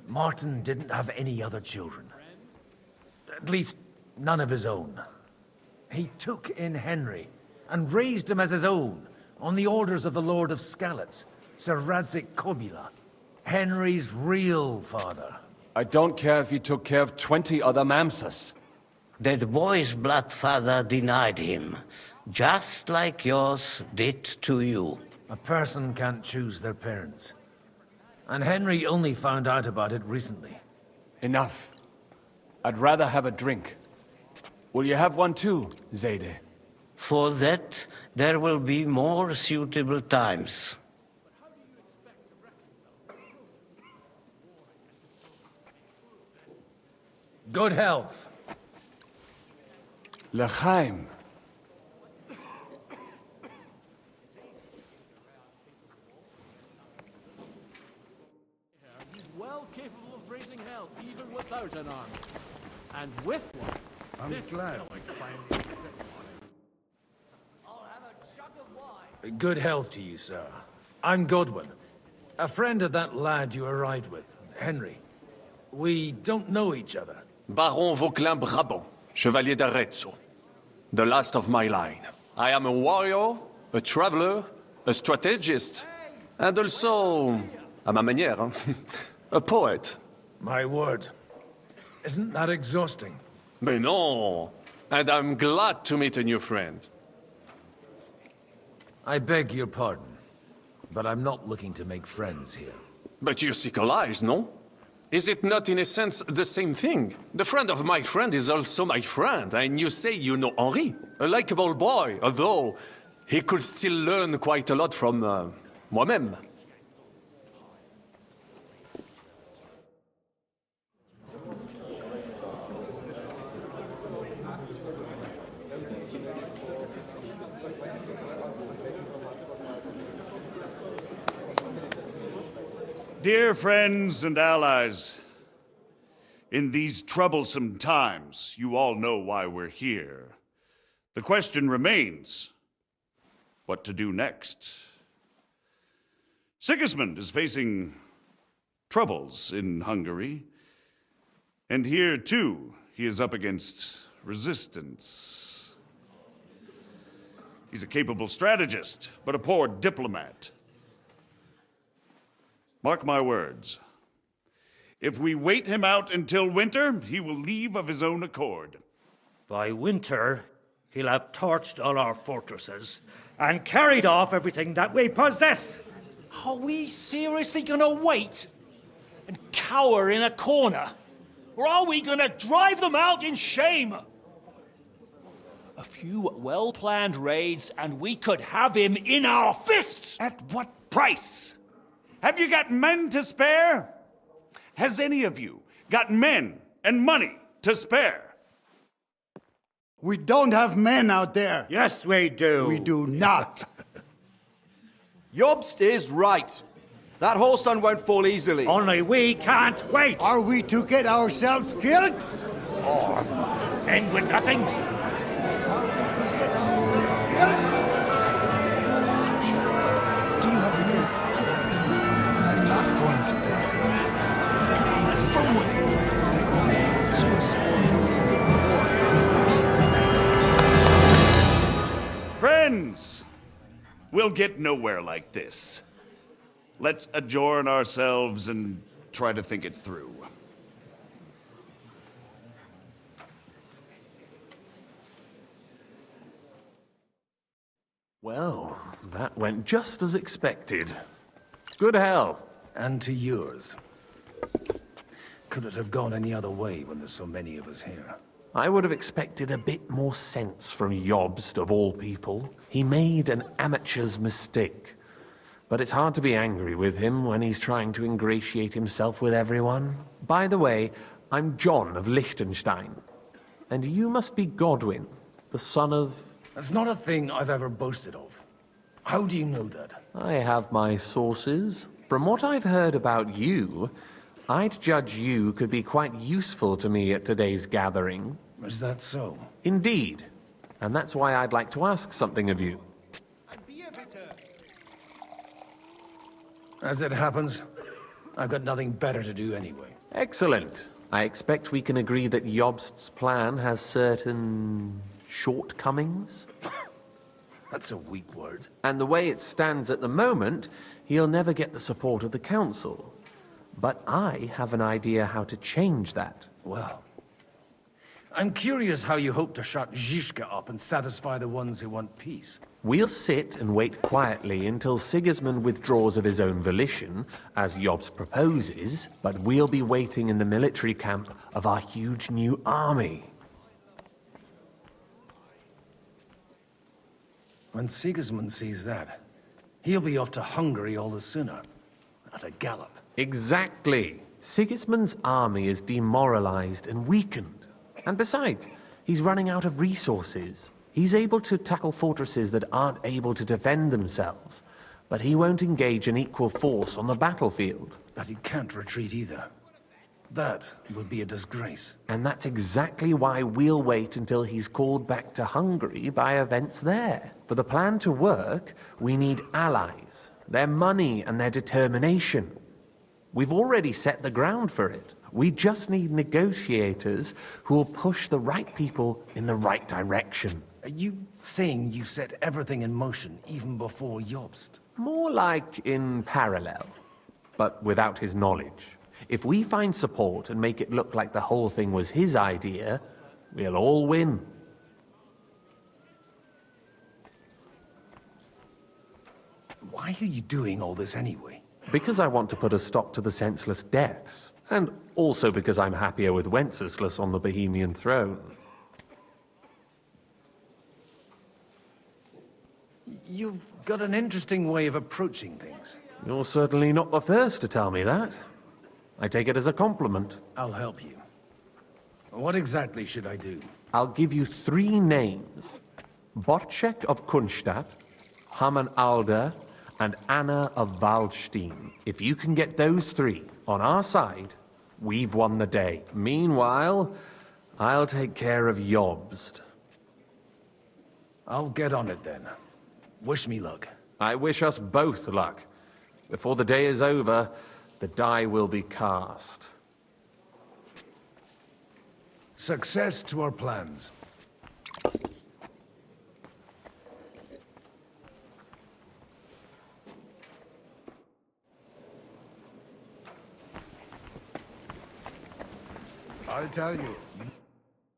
Martin didn't have any other children. At least, none of his own. He took in Henry, and raised him as his own, on the orders of the Lord of Skalitz, Sir Radzig Kobyla, Henry's real father. I don't care if he took care of 20 other mamsas. That boy's blood father denied him, just like yours did to you. A person can't choose their parents. And Henry only found out about it recently. Enough. I'd rather have a drink. Will you have one too, Zayde? For that, there will be more suitable times. Good health. L'chaim. well capable of raising hell, even without an army. And with one, I'm glad we finally Good health to you, sir. I'm Godwin, a friend of that lad you arrived with, Henry. We don't know each other. Baron Vauquelin Brabant, Chevalier d'Arezzo. The last of my line. I am a warrior, a traveler, a strategist, and also, à ma manière, hein, a poet. My word. Isn't that exhausting? Mais non! And I'm glad to meet a new friend. I beg your pardon, but I'm not looking to make friends here. But you seek allies, no? Is it not in a sense the same thing? The friend of my friend is also my friend, and you say you know Henri, a likable boy, although he could still learn quite a lot from moi-même. Dear friends and allies, in these troublesome times, you all know why we're here. The question remains, what to do next? Sigismund is facing troubles in Hungary, and here, too, he is up against resistance. He's a capable strategist, but a poor diplomat. Mark my words. If we wait him out until winter, he will leave of his own accord. By winter, he'll have torched all our fortresses and carried off everything that we possess. Are we seriously gonna wait and cower in a corner? Or are we gonna drive them out in shame? A few well-planned raids and we could have him in our fists! At what price? Have you got men to spare? Has any of you got men and money to spare? We don't have men out there. Yes, we do. We do not. Jobst is right. That horse son won't fall easily. Only we can't wait. Are we to get ourselves killed? Or end with nothing? Friends, we'll get nowhere like this. Let's adjourn ourselves and try to think it through. Well, that went just as expected. Good health. And to yours. Could it have gone any other way when there's so many of us here? I would have expected a bit more sense from Jobst, of all people. He made an amateur's mistake. But it's hard to be angry with him when he's trying to ingratiate himself with everyone. By the way, I'm John of Liechtenstein. And you must be Godwin, the son of... That's not a thing I've ever boasted of. How do you know that? I have my sources. From what I've heard about you, I'd judge you could be quite useful to me at today's gathering. Is that so? Indeed. And that's why I'd like to ask something of you. As it happens, I've got nothing better to do anyway. Excellent. I expect we can agree that Jobst's plan has certain shortcomings? That's a weak word. And the way it stands at the moment, he'll never get the support of the council. But I have an idea how to change that. Well, I'm curious how you hope to shut Zizka up and satisfy the ones who want peace. We'll sit and wait quietly until Sigismund withdraws of his own volition, as Jobst proposes, but we'll be waiting in the military camp of our huge new army. When Sigismund sees that, he'll be off to Hungary all the sooner. At a gallop. Exactly. Sigismund's army is demoralized and weakened. And besides, he's running out of resources. He's able to tackle fortresses that aren't able to defend themselves, but he won't engage an equal force on the battlefield. But he can't retreat either. That would be a disgrace. And that's exactly why we'll wait until he's called back to Hungary by events there. For the plan to work, we need allies, their money and their determination. We've already set the ground for it. We just need negotiators who will push the right people in the right direction. Are you saying you set everything in motion even before Jobst? More like in parallel, but without his knowledge. If we find support and make it look like the whole thing was his idea, we'll all win. Why are you doing all this anyway? Because I want to put a stop to the senseless deaths, and also because I'm happier with Wenceslas on the Bohemian throne. You've got an interesting way of approaching things. You're certainly not the first to tell me that. I take it as a compliment. I'll help you. What exactly should I do? I'll give you 3 names. Botchek of Kunstadt, Hamann Alder, and Anna of Waldstein. If you can get those 3 on our side, we've won the day. Meanwhile, I'll take care of Jobst. I'll get on it then. Wish me luck. I wish us both luck. Before the day is over, the die will be cast. Success to our plans. I'll tell you.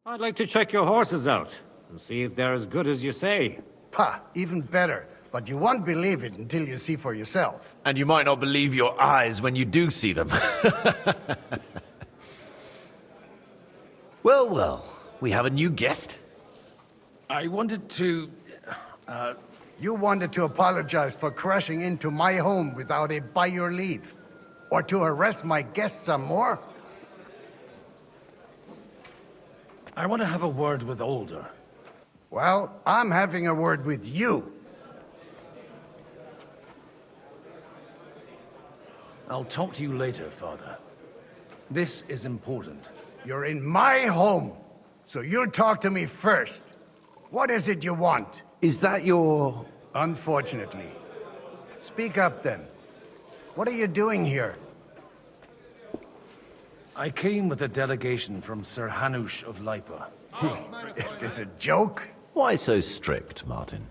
I'd like to check your horses out and see if they're as good as you say. Pah, even better. But you won't believe it until you see for yourself. And you might not believe your eyes when you do see them. Well, well, we have a new guest. I wanted to... You wanted to apologize for crashing into my home without a by your leave. Or to harass my guests some more? I want to have a word with Older. Well, I'm having a word with you. I'll talk to you later, Father. This is important. You're in my home, so you'll talk to me first. What is it you want? Is that your... Unfortunately. Speak up, then. What are you doing here? I came with a delegation from Sir Hanush of Lipa. Is this a joke? Why so strict, Martin?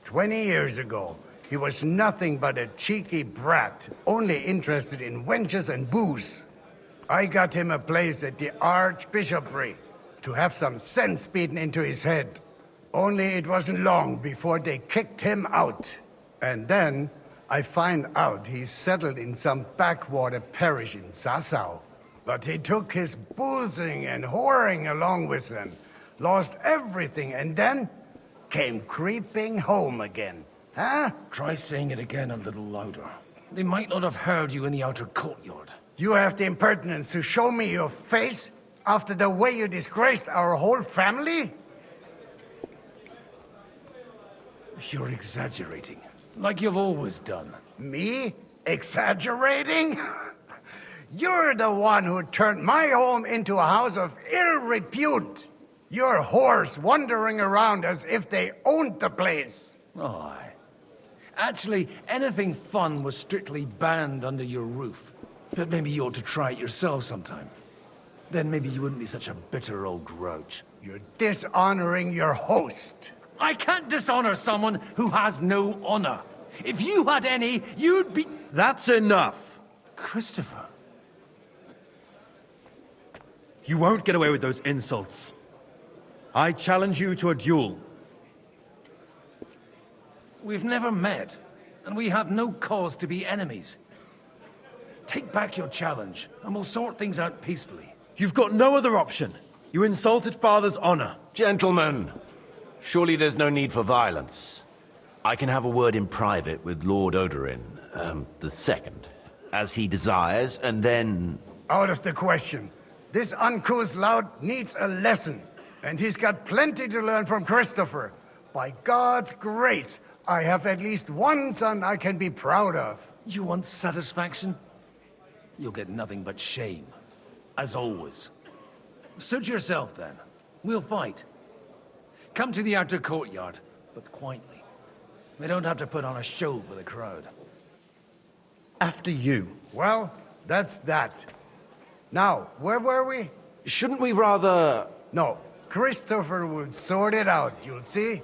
20 years ago, he was nothing but a cheeky brat, only interested in wenches and booze. I got him a place at the Archbishopric to have some sense beaten into his head. Only it wasn't long before they kicked him out. And then I find out he's settled in some backwater parish in Sassau. But he took his boozing and whoring along with him, lost everything, and then came creeping home again. Huh? Try saying it again a little louder. They might not have heard you in the outer courtyard. You have the impertinence to show me your face after the way you disgraced our whole family? You're exaggerating, like you've always done. Me? Exaggerating? You're the one who turned my home into a house of ill repute. Your whores wandering around as if they owned the place. Oh, actually, anything fun was strictly banned under your roof. But maybe you ought to try it yourself sometime. Then maybe you wouldn't be such a bitter old grouch. You're dishonoring your host. I can't dishonor someone who has no honor. If you had any, you'd be... That's enough. Christopher. You won't get away with those insults. I challenge you to a duel. We've never met, and we have no cause to be enemies. Take back your challenge, and we'll sort things out peacefully. You've got no other option. You insulted Father's honor. Gentlemen, surely there's no need for violence. I can have a word in private with Lord Odorin, the second, as he desires, and then... Out of the question. This uncouth lout needs a lesson, and he's got plenty to learn from Christopher. By God's grace, I have at least one son I can be proud of. You want satisfaction? you'll get nothing but shame. As always. Suit yourself, then. We'll fight. Come to the outer courtyard, but quietly. We don't have to put on a show for the crowd. After you. Well, that's that. Now, where were we? Shouldn't we rather... No, Christopher will sort it out, you'll see.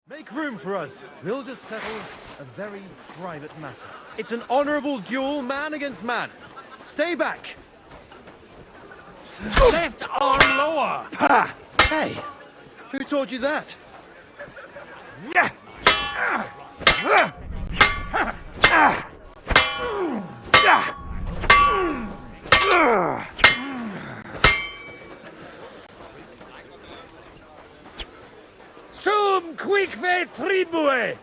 Make room for us. We'll just settle a very private matter. It's an honorable duel, man against man. Stay back. Left arm lower! Ha! Hey, who taught you that? Sum quicque tribue!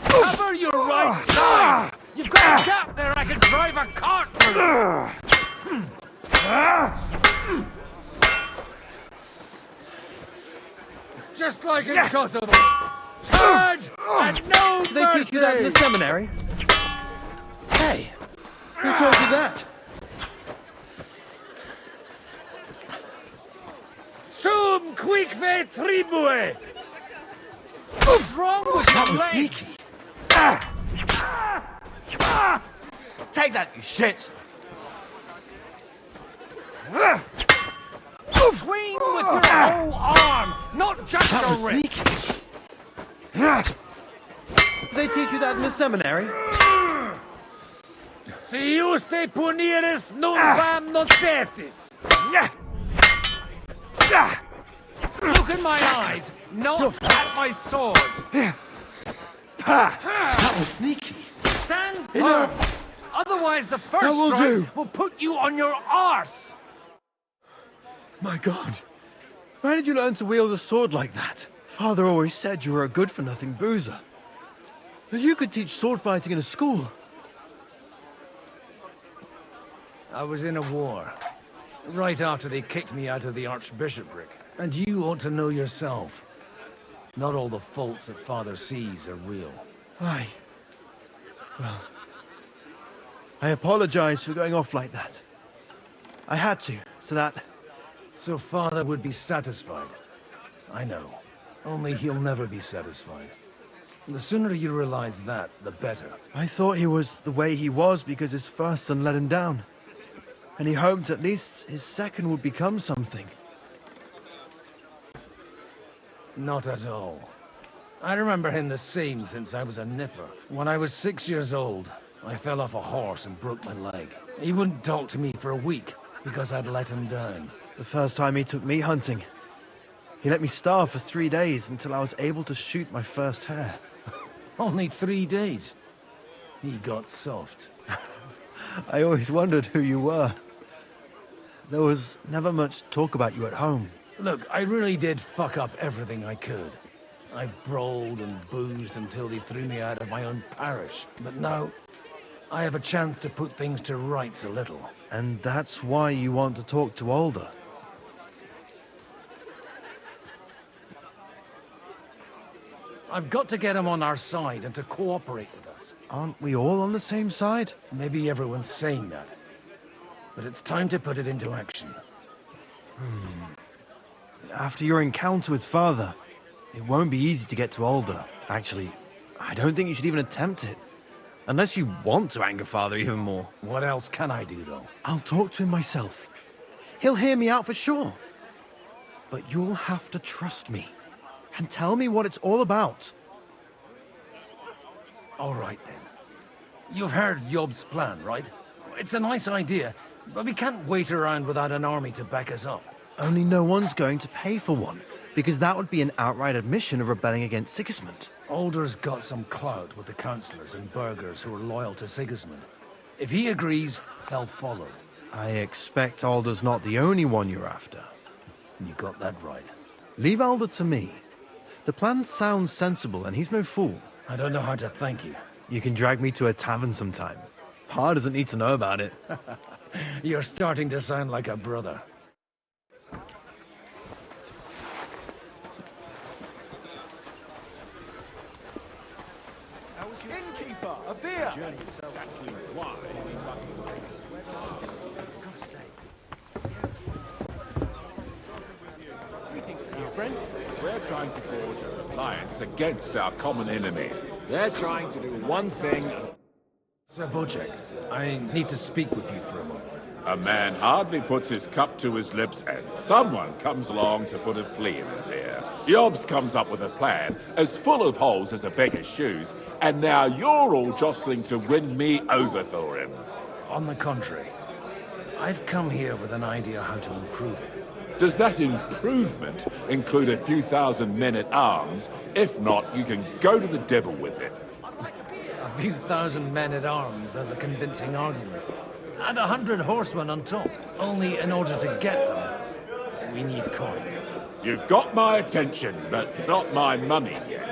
Cover your right side! You've got a gap there I can drive a cart through! Just like in Kosovo! Charge and no Did they teach you that in the seminary? Hey, who taught you that? Sum quicque tribue! What's wrong with your legs? Take that, you shit! Swing with your whole arm, not just your wrist! Did they teach you that in the seminary? Si uste punieris non vam nocertis! Look in my eyes, not at my sword! That was sneaky. Stand firm! Otherwise the first strike will put you on your arse! My God. Where did you learn to wield a sword like that? Father always said you were a good-for-nothing boozer. That you could teach sword fighting in a school. I was in a war. Right after they kicked me out of the archbishopric. And you ought to know yourself. Not all the faults that Father sees are real. Aye. Well, I apologize for going off like that. I had to, so that... So Father would be satisfied. I know. Only he'll never be satisfied. The sooner you realize that, the better. I thought he was the way he was because his first son let him down. And he hoped at least his second would become something. Not at all. I remember him the same since I was a nipper. When I was 6 years old, I fell off a horse and broke my leg. He wouldn't talk to me for a week because I'd let him down. The first time he took me hunting, he let me starve for 3 days until I was able to shoot my first hare. Only 3 days? He got soft. I always wondered who you were. There was never much talk about you at home. Look, I really did fuck up everything I could. I brawled and boozed until they threw me out of my own parish. But now, I have a chance to put things to rights a little. And that's why you want to talk to Older. I've got to get him on our side and to cooperate with us. Aren't we all on the same side? Maybe everyone's saying that. But it's time to put it into action. After your encounter with Father, it won't be easy to get to Older. Actually, I don't think you should even attempt it. Unless you want to anger Father even more. What else can I do, though? I'll talk to him myself. He'll hear me out for sure. But you'll have to trust me. And tell me what it's all about. All right, then. You've heard Yob's plan, right? It's a nice idea, but we can't wait around without an army to back us up. Only no one's going to pay for one, because that would be an outright admission of rebelling against Sigismund. Alder's got some clout with the councillors and burghers who are loyal to Sigismund. If he agrees, they'll follow. I expect Alder's not the only one you're after. You got that right. Leave Alder to me. The plan sounds sensible, and he's no fool. I don't know how to thank you. You can drag me to a tavern sometime. Pa doesn't need to know about it. You're starting to sound like a brother. Innkeeper, a beer! Friend, we're trying to forge an alliance against our common enemy. They're trying to do one thing. Sir Boasting, I need to speak with you for a moment. A man hardly puts his cup to his lips and someone comes along to put a flea in his ear. Yobs comes up with a plan as full of holes as a beggar's shoes, and now you're all jostling to win me over for him. On the contrary, I've come here with an idea how to improve it. Does that improvement include a few thousand men-at-arms? If not, you can go to the devil with it. A few thousand men-at-arms as a convincing argument. And 100 horsemen on top. Only in order to get them, we need coin. You've got my attention, but not my money yet.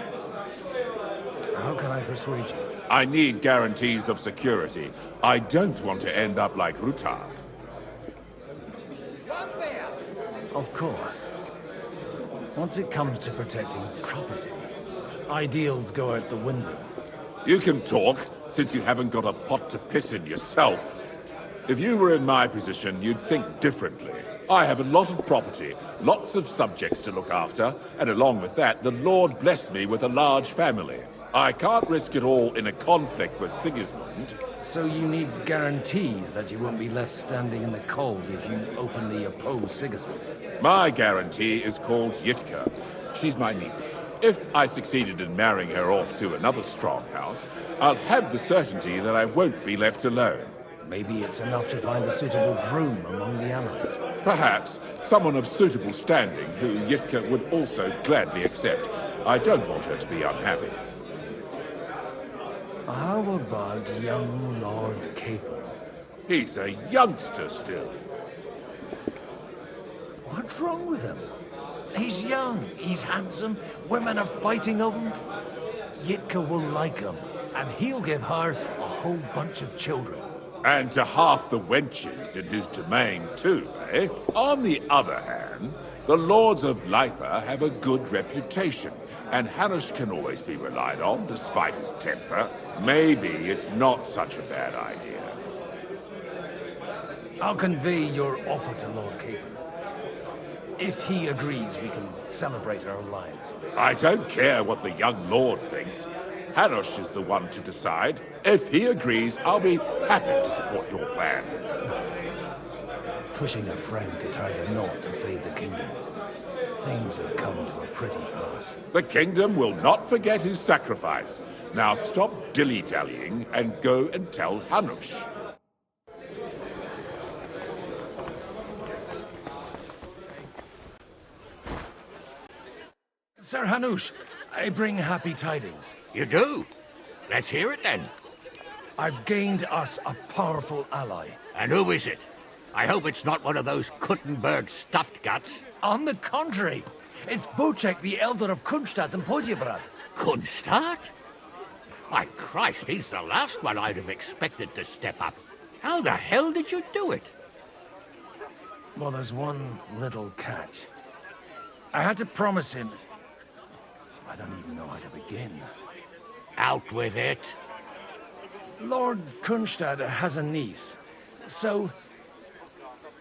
How can I persuade you? I need guarantees of security. I don't want to end up like Rutard. Of course. Once it comes to protecting property, ideals go out the window. You can talk, since you haven't got a pot to piss in yourself. If you were in my position, you'd think differently. I have a lot of property, lots of subjects to look after, and along with that, the Lord blessed me with a large family. I can't risk it all in a conflict with Sigismund. So you need guarantees that you won't be left standing in the cold if you openly oppose Sigismund? My guarantee is called Yitka. She's my niece. If I succeeded in marrying her off to another strong house, I'll have the certainty that I won't be left alone. Maybe it's enough to find a suitable groom among the allies. Perhaps someone of suitable standing who Yitka would also gladly accept. I don't want her to be unhappy. How about young Lord Capon? He's a youngster still. What's wrong with him? He's young, he's handsome, women are fighting over him. Yitka will like him, and he'll give her a whole bunch of children. And to half the wenches in his domain too, eh? On the other hand, the lords of Lipa have a good reputation, and Hanush can always be relied on, despite his temper. Maybe it's not such a bad idea. I'll convey your offer to Lord Capon. If he agrees, we can celebrate our lives. I don't care what the young lord thinks. Hanush is the one to decide. If he agrees, I'll be happy to support your plan. Pushing a friend to tie a knot to save the kingdom. Things have come to a pretty pass. The kingdom will not forget his sacrifice. Now stop dilly-dallying and go and tell Hanush. Sir Hanush, I bring happy tidings. You do? Let's hear it then. I've gained us a powerful ally. And who is it? I hope it's not one of those Kuttenberg stuffed guts. On the contrary, it's Bocek, the Elder of Kunstadt and Podjebrad. Kunstadt? My Christ, he's the last one I'd have expected to step up. How the hell did you do it? Well, there's one little catch. I had to promise him... I don't even know how to begin. Out with it. Lord Kunstadt has a niece, so...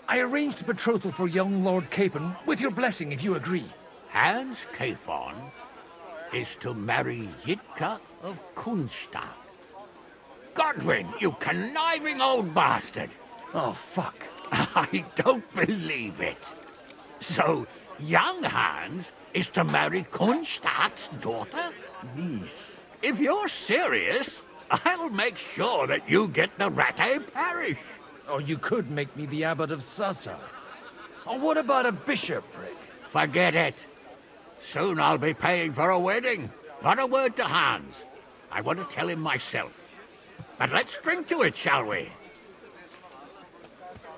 I arranged a betrothal for young Lord Capon, with your blessing if you agree. Hans Capon is to marry Yitka of Kunstadt. Godwin, you conniving old bastard! Oh, fuck. I don't believe it. So, young Hans is to marry Kunstadt's daughter? Niece. If you're serious, I'll make sure that you get the Rattay parish. Or you could make me the abbot of Sassa. Or what about a bishopric? Forget it. Soon I'll be paying for a wedding. Not a word to Hans. I want to tell him myself. But let's drink to it, shall we?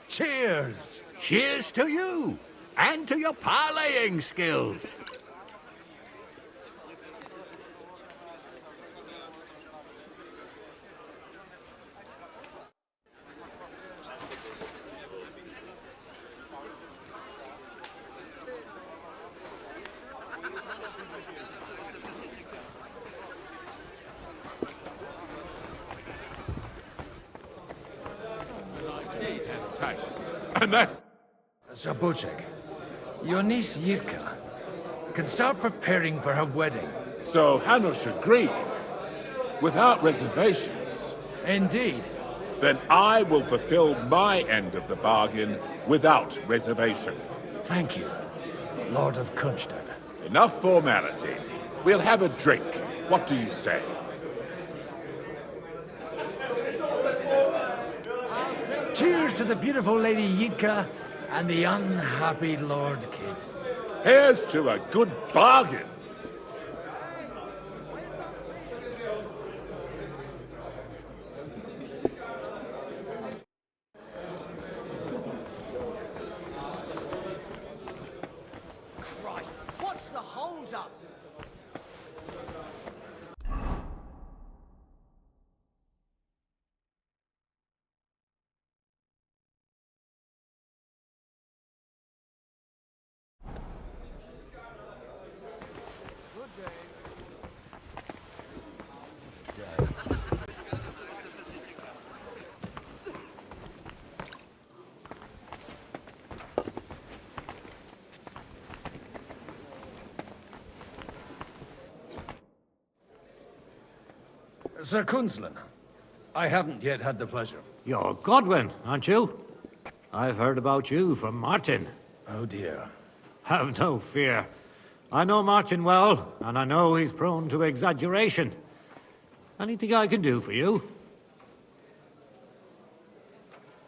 Cheers! Cheers to you, and to your parleying skills. And that... Zabocek, your niece Yivka can start preparing for her wedding. So Hanush agreed, without reservations. Indeed. Then I will fulfill my end of the bargain without reservation. Thank you, Lord of Kunstad. Enough formality. We'll have a drink. What do you say? Cheers to the beautiful Lady Yivka and the unhappy Lord Kid. Here's to a good bargain. Christ, what's the hold up? Sir Kunzlin, I haven't yet had the pleasure. You're Godwin, aren't you? I've heard about you from Martin. Oh dear. Have no fear. I know Martin well, and I know he's prone to exaggeration. Anything I can do for you?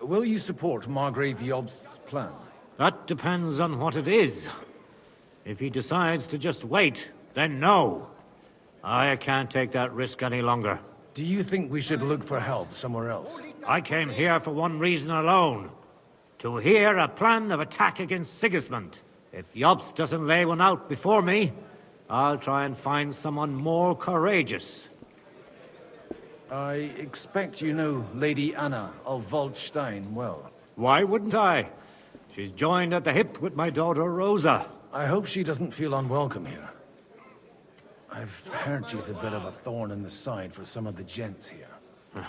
Will you support Margrave Jobst's plan? That depends on what it is. If he decides to just wait, then no. I can't take that risk any longer. Do you think we should look for help somewhere else? I came here for one reason alone. To hear a plan of attack against Sigismund. If Jobst doesn't lay one out before me, I'll try and find someone more courageous. I expect you know Lady Anna of Waldstein well. Why wouldn't I? She's joined at the hip with my daughter Rosa. I hope she doesn't feel unwelcome here. I've heard she's a bit of a thorn in the side for some of the gents here.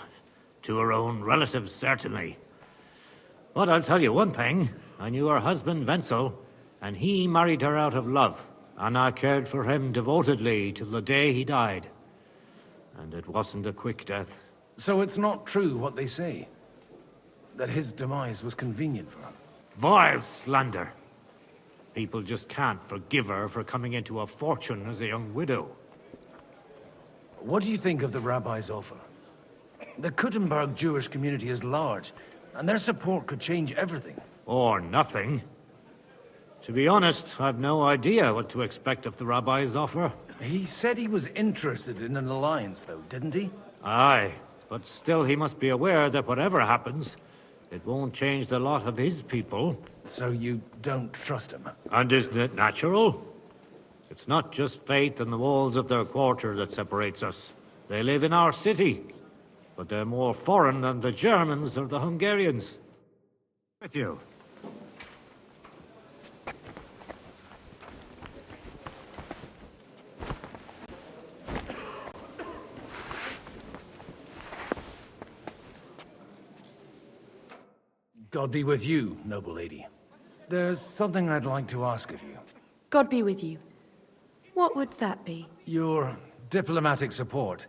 To her own relatives, certainly. But I'll tell you one thing. I knew her husband, Wenzel, and he married her out of love. And I cared for him devotedly till the day he died. And it wasn't a quick death. So it's not true what they say? That his demise was convenient for her? Vile slander. People just can't forgive her for coming into a fortune as a young widow. What do you think of the rabbi's offer? The Kuttenberg Jewish community is large, and their support could change everything. Or nothing. To be honest, I've no idea what to expect of the rabbi's offer. He said he was interested in an alliance, though, didn't he? Aye, but still he must be aware that whatever happens, it won't change the lot of his people. So you don't trust him? And isn't it natural? It's not just faith in the walls of their quarter that separates us. They live in our city, but they're more foreign than the Germans or the Hungarians. With you. God be with you, noble lady. There's something I'd like to ask of you. God be with you. What would that be? Your diplomatic support.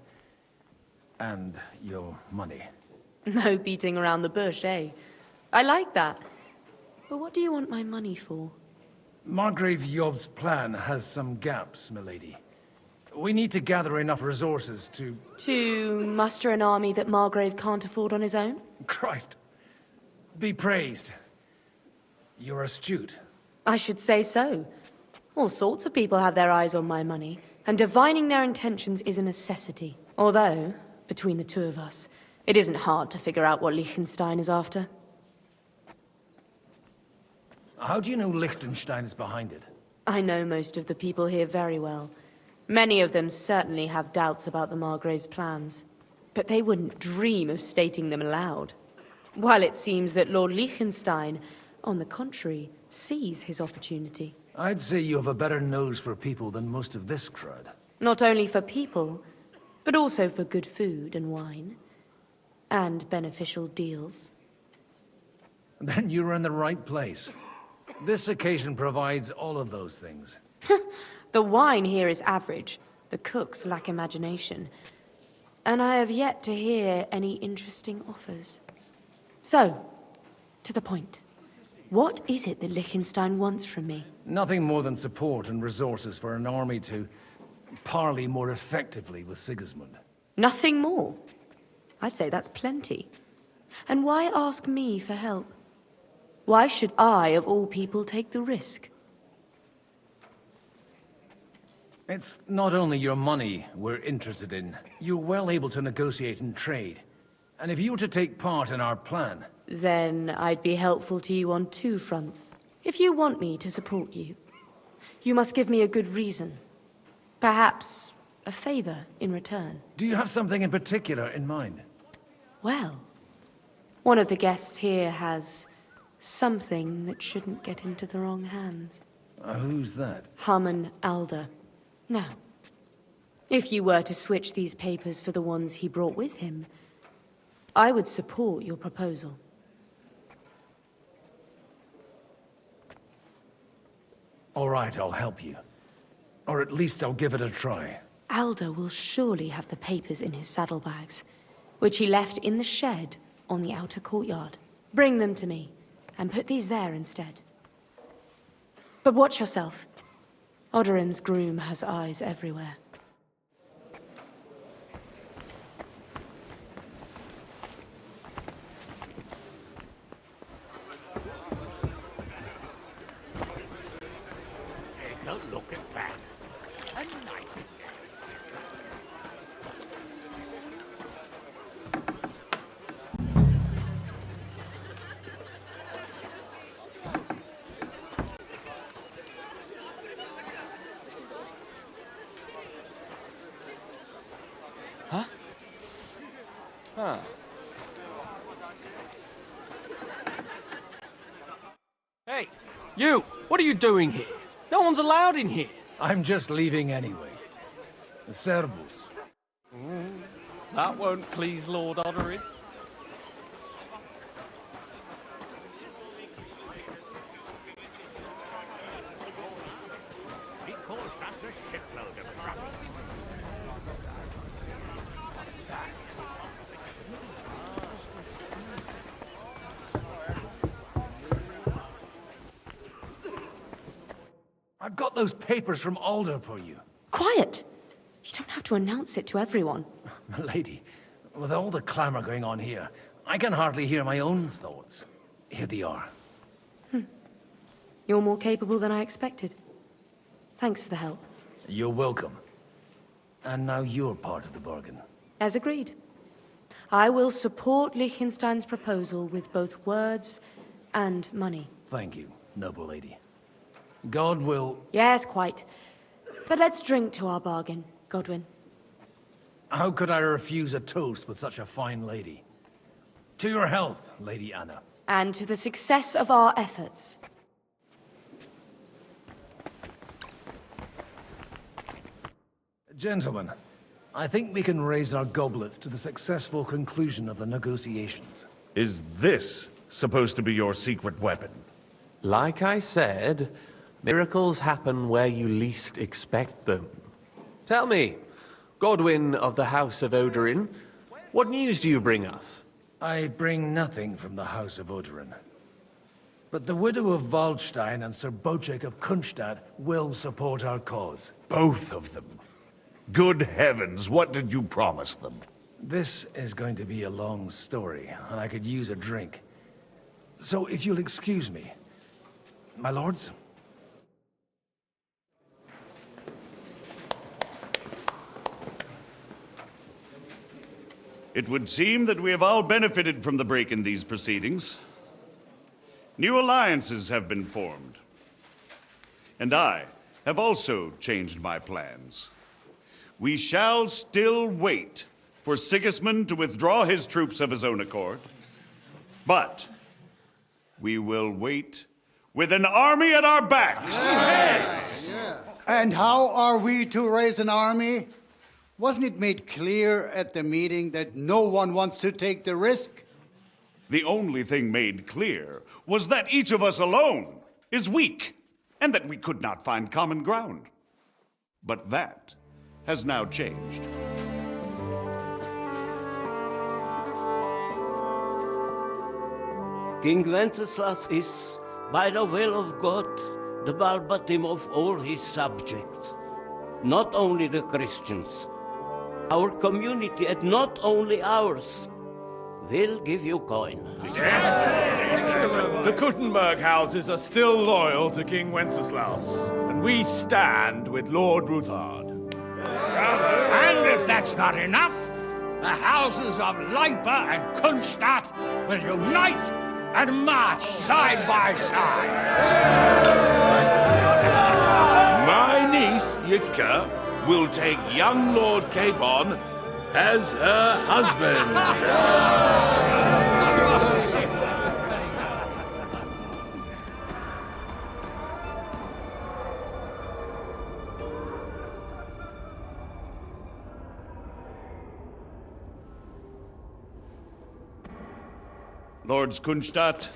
And your money. No beating around the bush, eh? I like that. But what do you want my money for? Margrave Job's plan has some gaps, milady. We need to gather enough resources to... To muster an army that Margrave can't afford on his own? Christ. Be praised. You're astute. I should say so. All sorts of people have their eyes on my money, and divining their intentions is a necessity. Although, between the two of us, it isn't hard to figure out what Liechtenstein is after. How do you know Liechtenstein is behind it? I know most of the people here very well. Many of them certainly have doubts about the Margrave's plans. But they wouldn't dream of stating them aloud. While it seems that Lord Liechtenstein, on the contrary, sees his opportunity. I'd say you have a better nose for people than most of this crowd. Not only for people, but also for good food and wine. And beneficial deals. Then you're in the right place. This occasion provides all of those things. The wine here is average. The cooks lack imagination. And I have yet to hear any interesting offers. So, to the point. What is it that Liechtenstein wants from me? Nothing more than support and resources for an army to parley more effectively with Sigismund. Nothing more? I'd say that's plenty. And why ask me for help? Why should I, of all people, take the risk? It's not only your money we're interested in. You're well able to negotiate and trade. And if you were to take part in our plan... Then I'd be helpful to you on two fronts. If you want me to support you, you must give me a good reason. Perhaps a favor in return. Do you have something in particular in mind? Well, one of the guests here has something that shouldn't get into the wrong hands. Who's that? Harman Alder. Now, if you were to switch these papers for the ones he brought with him, I would support your proposal. All right, I'll help you. Or at least I'll give it a try. Alder will surely have the papers in his saddlebags, which he left in the shed on the outer courtyard. Bring them to me, and put these there instead. But watch yourself. Odorim's groom has eyes everywhere. Take a look at that. A nice. Huh. Hey, you! What are you doing here? No one's allowed in here. I'm just leaving anyway. Servus. That won't please Lord Odorin. He caused us a shipload of trouble. I've got those papers from Alder for you. Quiet! You don't have to announce it to everyone. Lady, with all the clamor going on here, I can hardly hear my own thoughts. Here they are. You're more capable than I expected. Thanks for the help. You're welcome. And now you're part of the bargain. As agreed. I will support Liechtenstein's proposal with both words and money. Thank you, noble lady. God will... Yes, quite. But let's drink to our bargain, Godwin. How could I refuse a toast with such a fine lady? To your health, Lady Anna. And to the success of our efforts. Gentlemen, I think we can raise our goblets to the successful conclusion of the negotiations. Is this supposed to be your secret weapon? Like I said, miracles happen where you least expect them. Tell me, Godwin of the House of Odorin, what news do you bring us? I bring nothing from the House of Odorin. But the widow of Waldstein and Sir Bocek of Kunstad will support our cause. Both of them? Good heavens, what did you promise them? This is going to be a long story, and I could use a drink. So if you'll excuse me, my lords? It would seem that we have all benefited from the break in these proceedings. New alliances have been formed. And I have also changed my plans. We shall still wait for Sigismund to withdraw his troops of his own accord, but we will wait with an army at our backs. Yes. And how are we to raise an army? Wasn't it made clear at the meeting that no one wants to take the risk? The only thing made clear was that each of us alone is weak, and that we could not find common ground. But that has now changed. King Wenceslas is, by the will of God, the Balbatim of all his subjects. Not only the Christians, our community, and not only ours, will give you coin. The Kuttenberg houses are still loyal to King Wenceslas, and we stand with Lord Ruthard. And if that's not enough, the houses of Leipa and Kunstadt will unite and march side by side. My niece, Yitka, will take young Lord Capon as her husband. Lords Kunstadt,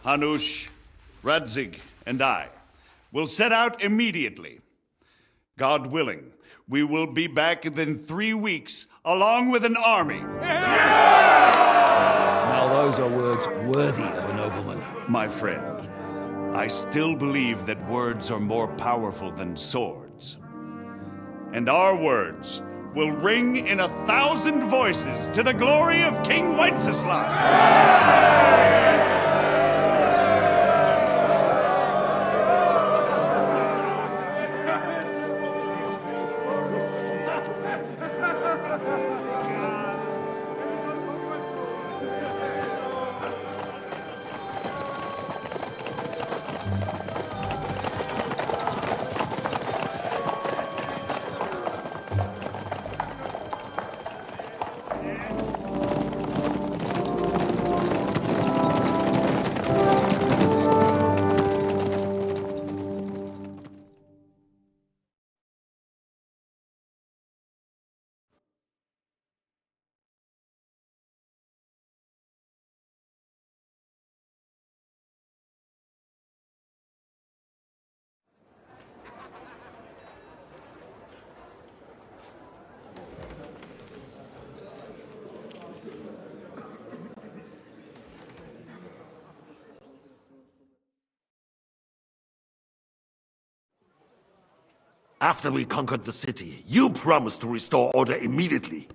Hanush, Radzig, and I will set out immediately. God willing, we will be back within 3 weeks, along with an army. Now those are words worthy of a nobleman. My friend, I still believe that words are more powerful than swords. And our words will ring in 1,000 voices to the glory of King Wenceslas. After we conquered the city, you promised to restore order immediately.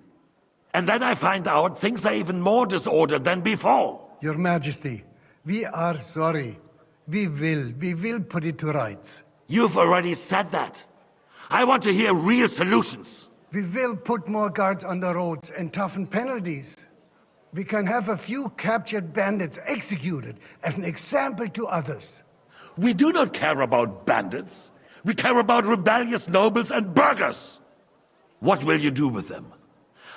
And then I find out things are even more disordered than before. Your Majesty, we are sorry. We will put it to rights. You've already said that. I want to hear real solutions. We will put more guards on the roads and toughen penalties. We can have a few captured bandits executed as an example to others. We do not care about bandits. We care about rebellious nobles and burghers. What will you do with them?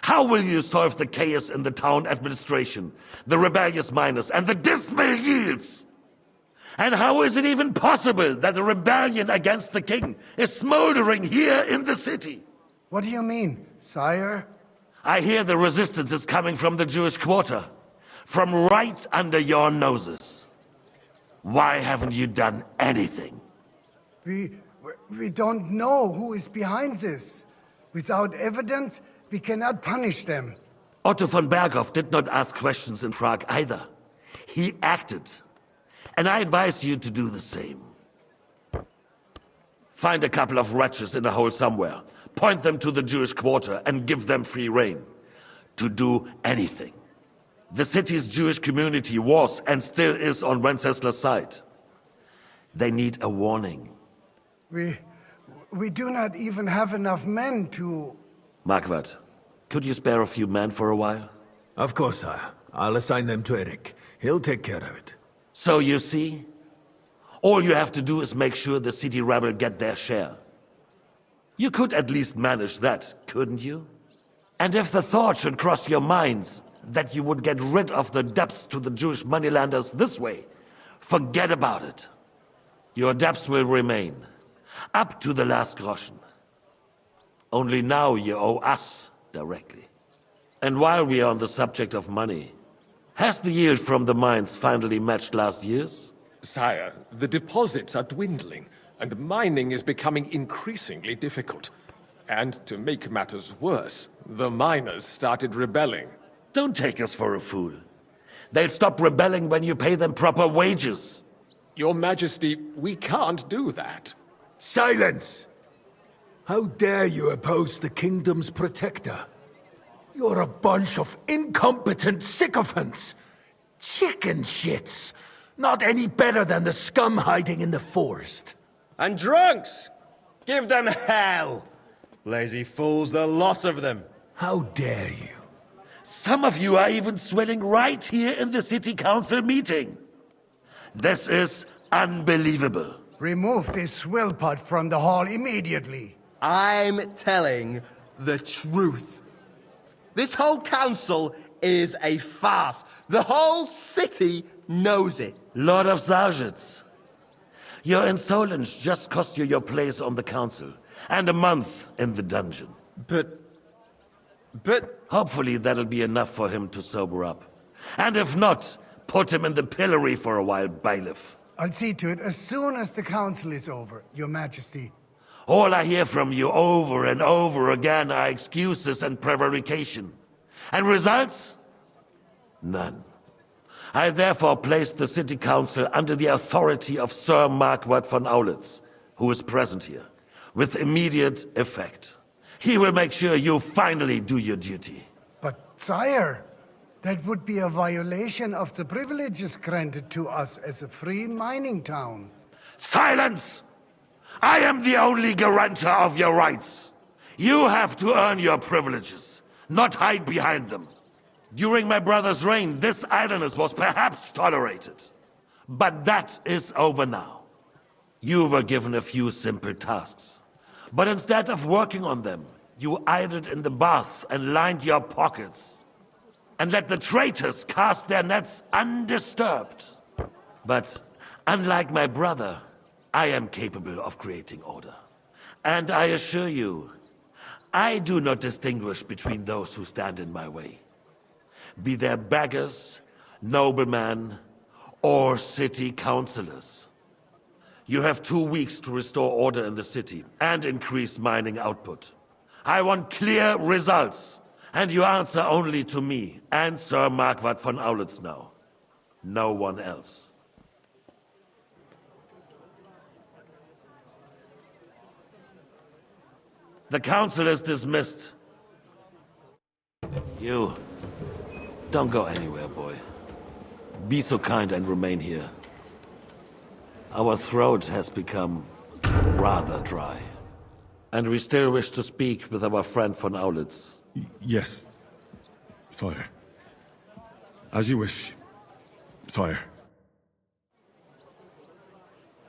How will you solve the chaos in the town administration, the rebellious miners, and the dismal yields? And how is it even possible that a rebellion against the king is smoldering here in the city? What do you mean, sire? I hear the resistance is coming from the Jewish quarter, from right under your noses. Why haven't you done anything? We don't know who is behind this. Without evidence, we cannot punish them. Otto von Berghoff did not ask questions in Prague either. He acted. And I advise you to do the same. Find a couple of wretches in a hole somewhere, point them to the Jewish quarter, and give them free rein to do anything. The city's Jewish community was and still is on Wenceslas' side. They need a warning. We do not even have enough men to... Marquardt, could you spare a few men for a while? Of course, sire. I'll assign them to Eric. He'll take care of it. So you see, all you have to do is make sure the city rebel get their share. You could at least manage that, couldn't you? And if the thought should cross your minds that you would get rid of the debts to the Jewish moneylanders this way, forget about it. Your debts will remain, up to the last groschen. Only now you owe us directly. And while we are on the subject of money, Has the yield from the mines finally matched last year's? Sire, the deposits are dwindling, and mining is becoming increasingly difficult. And to make matters worse, the miners started rebelling. Don't take us for a fool. They'll stop rebelling when you pay them proper wages. Your Majesty, we can't do that. Silence! How dare you oppose the kingdom's protector? You're a bunch of incompetent sycophants! Chicken shits! Not any better than the scum hiding in the forest. And drunks! Give them hell! Lazy fools, the lot of them. How dare you? Some of you are even swelling right here in the city council meeting. This is unbelievable. Remove this swillpot from the hall immediately. I'm telling the truth. This whole council is a farce. The whole city knows it. Lord of Sargents, your insolence just cost you your place on the council, and a month in the dungeon. But... Hopefully that'll be enough for him to sober up. And if not, put him in the pillory for a while, bailiff. I'll see to it as soon as the council is over, Your Majesty. All I hear from you over and over again are excuses and prevarication. And results? None. I therefore place the city council under the authority of Sir Marquardt von Aulitz, who is present here, with immediate effect. He will make sure you finally do your duty. But, sire, that would be a violation of the privileges granted to us as a free mining town. Silence! I am the only guarantor of your rights. You have to earn your privileges, not hide behind them. During my brother's reign, this idleness was perhaps tolerated. But that is over now. You were given a few simple tasks. But instead of working on them, you idled in the baths and lined your pockets. And let the traitors cast their nets undisturbed. But unlike my brother, I am capable of creating order. And I assure you, I do not distinguish between those who stand in my way. Be they beggars, noblemen, or city councillors. You have 2 weeks to restore order in the city and increase mining output. I want clear results, and you answer only to me and Sir Marquardt von Aulitz now. No one else. The council is dismissed. You, don't go anywhere, boy. Be so kind and remain here. Our throat has become rather dry. And we still wish to speak with our friend von Aulitz. Yes, sire. As you wish, sire.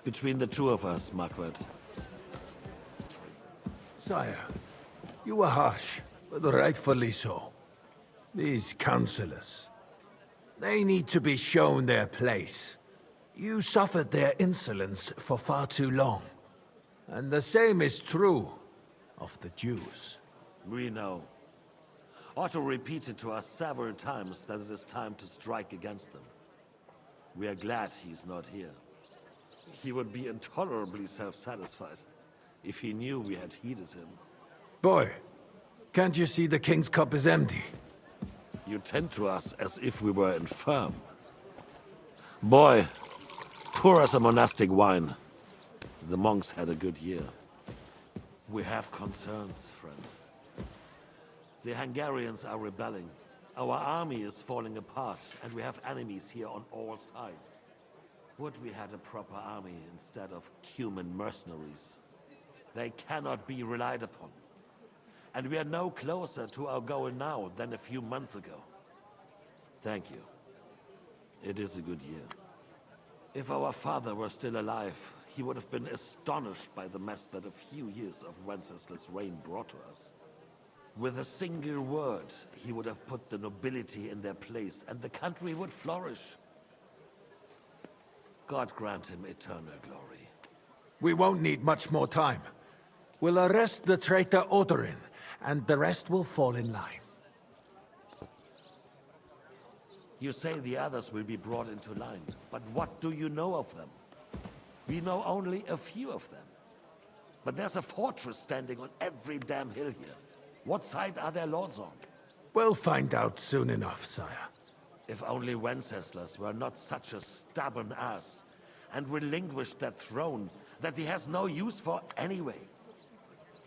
Between the two of us, Marquardt. Sire, you were harsh, but rightfully so. These councillors, they need to be shown their place. You suffered their insolence for far too long. And the same is true of the Jews. We know. Otto repeated to us several times that it is time to strike against them. We are glad he's not here. He would be intolerably self-satisfied if he knew we had heeded him. Boy, can't you see the king's cup is empty? You tend to us as if we were infirm. Boy, pour us a monastic wine. The monks had a good year. We have concerns, friend. The Hungarians are rebelling. Our army is falling apart, and we have enemies here on all sides. Would we had a proper army instead of human mercenaries? They cannot be relied upon. And we are no closer to our goal now than a few months ago. Thank you. It is a good year. If our father were still alive, he would have been astonished by the mess that a few years of Wenceslaus' reign brought to us. With a single word, he would have put the nobility in their place, and the country would flourish. God grant him eternal glory. We won't need much more time. We'll arrest the traitor Odorin, and the rest will fall in line. You say the others will be brought into line, but what do you know of them? We know only a few of them. But there's a fortress standing on every damn hill here. What side are their lords on? We'll find out soon enough, sire. If only Wenceslas were not such a stubborn ass, and relinquished that throne that he has no use for anyway.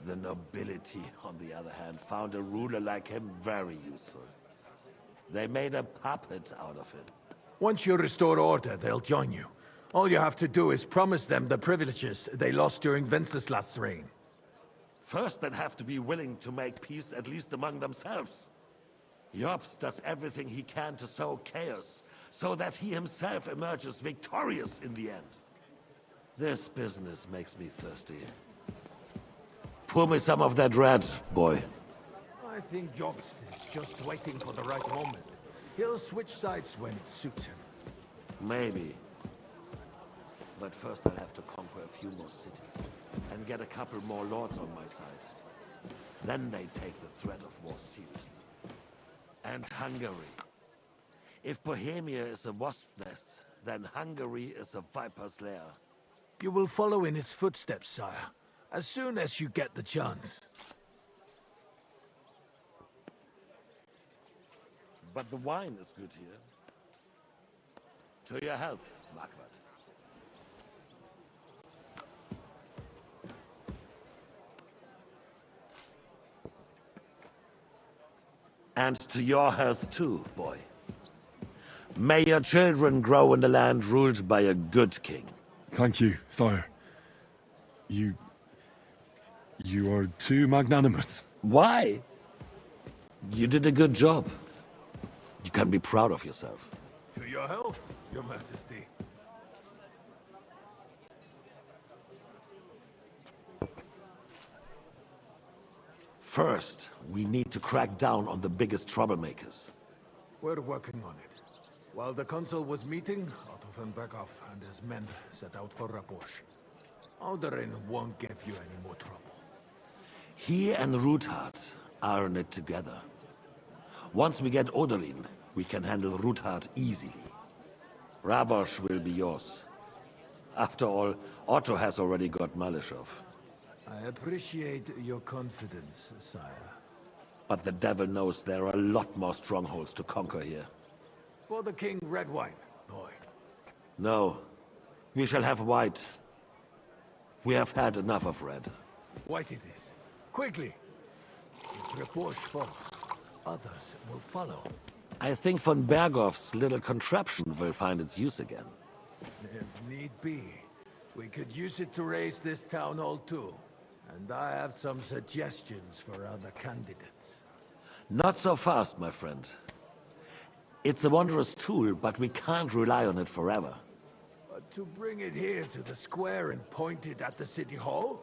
The nobility, on the other hand, found a ruler like him very useful. They made a puppet out of him. Once you restore order, they'll join you. All you have to do is promise them the privileges they lost during Wenceslas' reign. First, they'd have to be willing to make peace at least among themselves. Jobst does everything he can to sow chaos, so that he himself emerges victorious in the end. This business makes me thirsty. Pour me some of that red, boy. I think Jobst is just waiting for the right moment. He'll switch sides when it suits him. Maybe. But first I'll have to conquer a few more cities, and get a couple more lords on my side. Then they take the threat of war seriously. And Hungary. If Bohemia is a wasp nest, then Hungary is a viper's lair. You will follow in his footsteps, sire, as soon as you get the chance. But the wine is good here. To your health, Marquardt. And to your health too, boy. May your children grow in a land ruled by a good king. Thank you, sire. You are too magnanimous. Why? You did a good job. You can be proud of yourself. To your health, your majesty. First, we need to crack down on the biggest troublemakers. We're working on it. While the consul was meeting, Otto von Berghoff and his men set out for Rabosch. Odorin won't give you any more trouble. He and Ruthard are in it together. Once we get Odorin, we can handle Ruthard easily. Rabosch will be yours. After all, Otto has already got Malishov. I appreciate your confidence, sire. But the devil knows there are a lot more strongholds to conquer here. For the king, red wine, boy. No, we shall have white. We have had enough of red. White it is. Quickly! If Rabosch falls, others will follow. I think von Berghoff's little contraption will find its use again. If need be, we could use it to raise this town hall too. And I have some suggestions for other candidates. Not so fast, my friend. It's a wondrous tool, but we can't rely on it forever. But to bring it here to the square and point it at the city hall?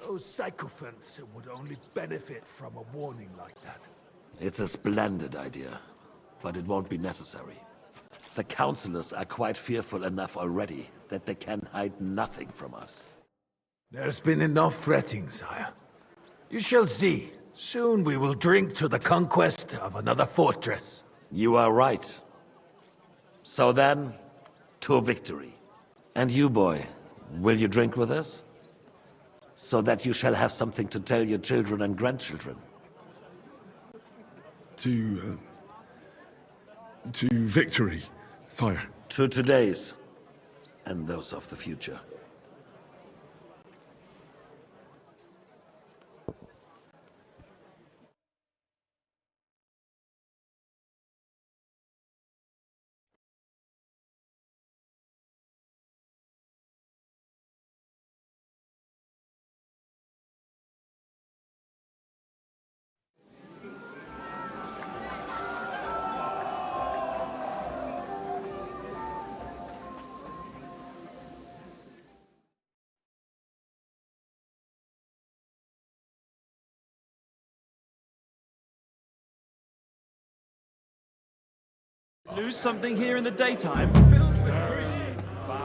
Those sycophants would only benefit from a warning like that. It's a splendid idea, but it won't be necessary. The councillors are quite fearful enough already that they can hide nothing from us. There's been enough fretting, sire. You shall see. Soon we will drink to the conquest of another fortress. You are right. So then, to victory. And you, boy, will you drink with us? So that you shall have something to tell your children and grandchildren. To victory, sire. To today's, and those of the future. Lose something here in the daytime?